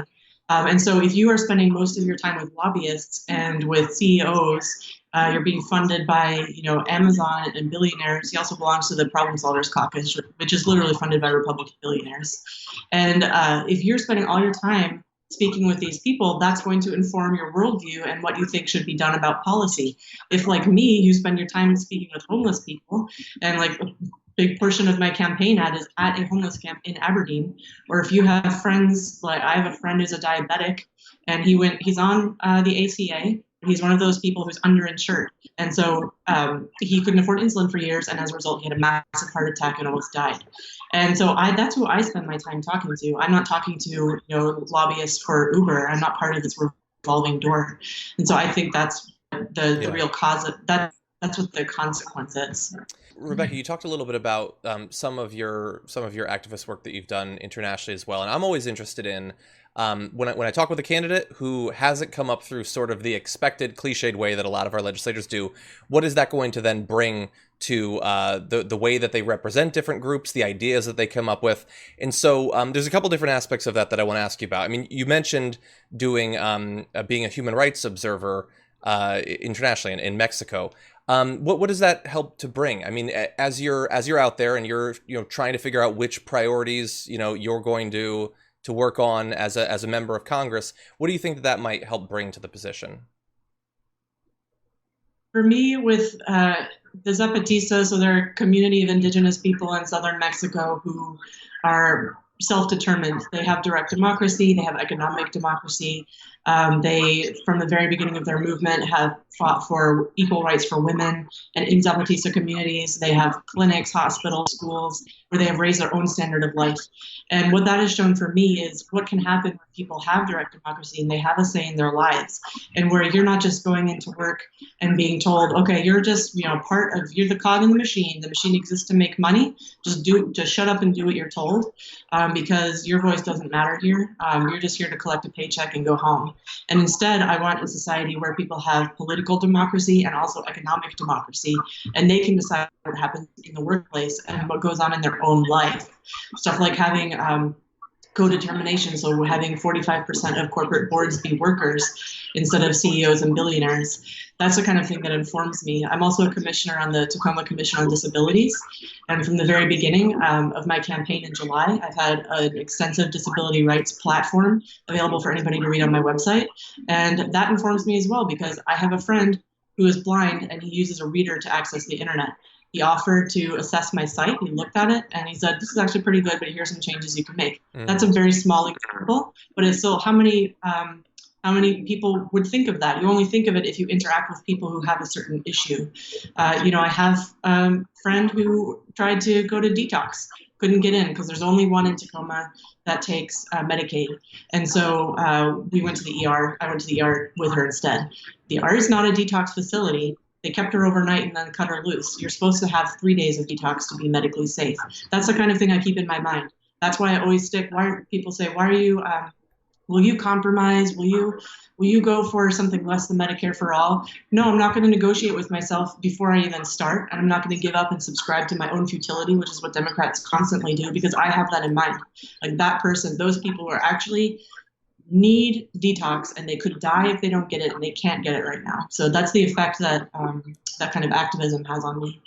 And so if you are spending most of your time with lobbyists and with CEOs, you're being funded by, you know, Amazon and billionaires. He also belongs to the Problem Solvers Caucus, which is literally funded by Republican billionaires. And if you're spending all your time speaking with these people, that's going to inform your worldview and what you think should be done about policy. If, like me, you spend your time speaking with homeless people, and like a big portion of my campaign ad is at a homeless camp in Aberdeen, or if you have friends, like I have a friend who's a diabetic, and he's on the ACA. He's one of those people who's underinsured. And so he couldn't afford insulin for years. And as a result, he had a massive heart attack and almost died. And so that's who I spend my time talking to. I'm not talking to, you know, lobbyists for Uber. I'm not part of this revolving door. And so I think that's the real cause of that. That's what the consequence is. Rebecca, you talked a little bit about some of your activist work that you've done internationally as well. And I'm always interested in when I talk with a candidate who hasn't come up through sort of the expected cliched way that a lot of our legislators do, what is that going to then bring to the way that they represent different groups, the ideas that they come up with? And so there's a couple different aspects of that I want to ask you about. I mean, you mentioned doing being a human rights observer internationally in Mexico. What does that help to bring? I mean, as you're out there and you're trying to figure out which priorities you're going to work on as a member of Congress, what do you think that might help bring to the position? For me, with the Zapatistas, so they're a community of indigenous people in southern Mexico who are self-determined. They have direct democracy. They have economic democracy. They, from the very beginning of their movement, have fought for equal rights for women. And in Zapatista communities, they have clinics, hospitals, schools, where they have raised their own standard of life. And what that has shown for me is what can happen when people have direct democracy and they have a say in their lives, and where you're not just going into work and being told, okay, you're just you're the cog in the machine. The machine exists to make money. Just shut up and do what you're told, because your voice doesn't matter here. You're just here to collect a paycheck and go home. And instead, I want a society where people have political democracy and also economic democracy, and they can decide what happens in the workplace and what goes on in their own life. Stuff like having co-determination, so having 45% of corporate boards be workers instead of CEOs and billionaires. That's the kind of thing that informs me. I'm also a commissioner on the Tacoma Commission on Disabilities. And from the very beginning of my campaign in July, I've had an extensive disability rights platform available for anybody to read on my website. And that informs me as well, because I have a friend who is blind and he uses a reader to access the internet. He offered to assess my site. He looked at it and he said, this is actually pretty good, but here's some changes you can make. That's a very small example, but it's still how many people would think of that? You only think of it if you interact with people who have a certain issue. I have a friend who tried to go to detox, couldn't get in because there's only one in Tacoma that takes Medicaid. And so we went to the ER. I went to the ER with her instead. The ER is not a detox facility. They kept her overnight and then cut her loose. You're supposed to have 3 days of detox to be medically safe. That's the kind of thing I keep in my mind. That's why I always stick. People say, why are you, will you compromise? Will you go for something less than Medicare for all? No, I'm not going to negotiate with myself before I even start. And I'm not going to give up and subscribe to my own futility, which is what Democrats constantly do, because I have that in mind. Like that person, those people who are actually need detox and they could die if they don't get it, and they can't get it right now. So that's the effect that that kind of activism has on me.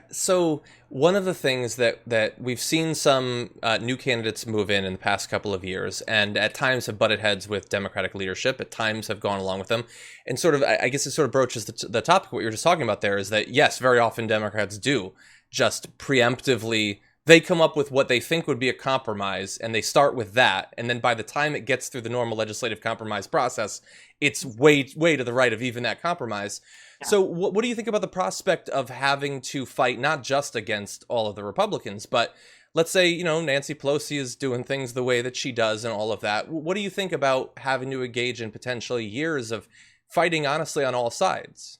So one of the things that we've seen some new candidates move in the past couple of years, and at times have butted heads with Democratic leadership, at times have gone along with them, and sort of, I guess it sort of broaches the topic what you were just talking about there, is that yes, very often Democrats do just preemptively they come up with what they think would be a compromise, and they start with that, and then by the time it gets through the normal legislative compromise process, it's way to the right of even that compromise. Yeah. So what do you think about the prospect of having to fight not just against all of the Republicans, but let's say, Nancy Pelosi is doing things the way that she does and all of that. What do you think about having to engage in potentially years of fighting honestly on all sides?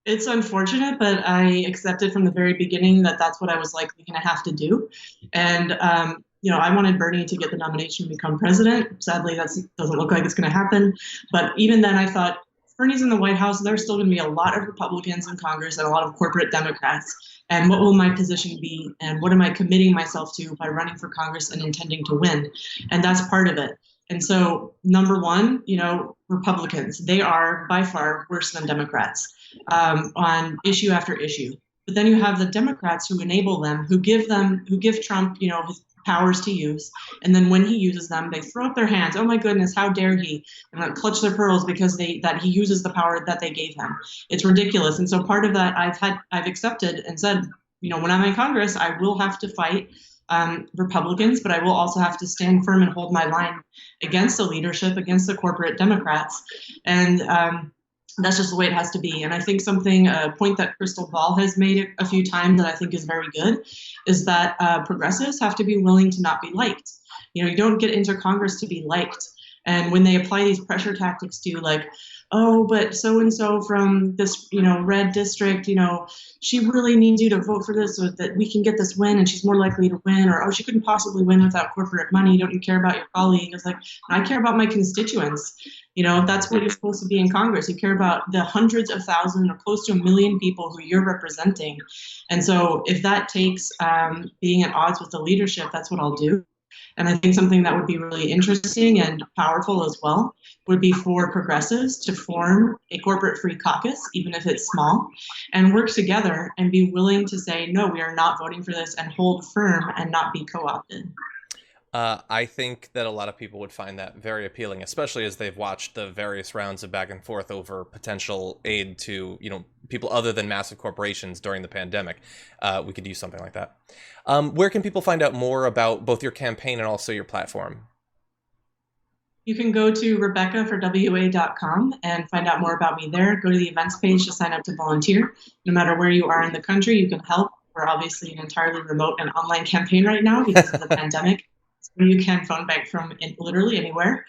It's unfortunate, but I accepted from the very beginning that that's what I was likely going to have to do. And, I wanted Bernie to get the nomination to become president. Sadly, that doesn't look like it's going to happen. But even then, I thought, Bernie's in the White House, there's still going to be a lot of Republicans in Congress and a lot of corporate Democrats. And what will my position be? And what am I committing myself to by running for Congress and intending to win? And that's part of it. And so, number one, Republicans, they are by far worse than Democrats on issue after issue. But then you have the Democrats who enable them, who give Trump, his powers to use. And then when he uses them, they throw up their hands. Oh my goodness, how dare he? And clutch their pearls because that he uses the power that they gave him. It's ridiculous. And so part of that I've accepted and said, when I'm in Congress, I will have to fight Republicans, but I will also have to stand firm and hold my line against the leadership, against the corporate Democrats. And that's just the way it has to be. And I think a point that Crystal Ball has made a few times that I think is very good is that progressives have to be willing to not be liked. You don't get into Congress to be liked. And when they apply these pressure tactics to like, oh, but so-and-so from this, red district, she really needs you to vote for this so that we can get this win and she's more likely to win. Or, oh, she couldn't possibly win without corporate money. Don't you care about your colleague? It's like, I care about my constituents. That's what you're supposed to be in Congress. You care about the hundreds of thousands or close to 1 million people who you're representing. And so if that takes being at odds with the leadership, that's what I'll do. And I think something that would be really interesting and powerful as well would be for progressives to form a corporate-free caucus, even if it's small, and work together and be willing to say, no, we are not voting for this, and hold firm and not be co-opted. I think that a lot of people would find that very appealing, especially as they've watched the various rounds of back and forth over potential aid to, people other than massive corporations during the pandemic. We could use something like that. Where can people find out more about both your campaign and also your platform? You can go to RebeccaForWA.com and find out more about me there. Go to the events page to sign up to volunteer. No matter where you are in the country, you can help. We're obviously an entirely remote and online campaign right now because of the pandemic. You can phone bank from literally anywhere.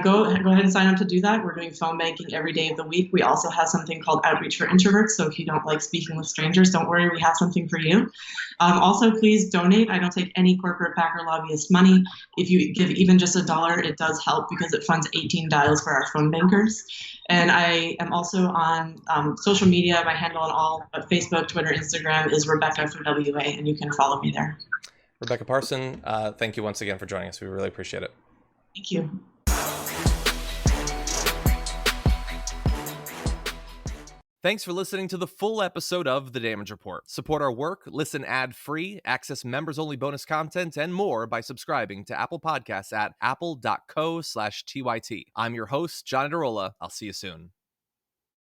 Go ahead and sign up to do that. We're doing phone banking every day of the week. We also have something called Outreach for Introverts. So if you don't like speaking with strangers, don't worry, we have something for you. Also, please donate. I don't take any corporate PAC or lobbyist money. If you give even just $1, it does help because it funds 18 dials for our phone bankers. And I am also on social media. My handle on all Facebook, Twitter, Instagram is Rebecca for WA, and you can follow me there. Rebecca Parson, thank you once again for joining us. We really appreciate it. Thank you. Thanks for listening to the full episode of The Damage Report. Support our work, listen ad-free, access members-only bonus content, and more by subscribing to Apple Podcasts at apple.co/TYT. I'm your host, John Adarola. I'll see you soon.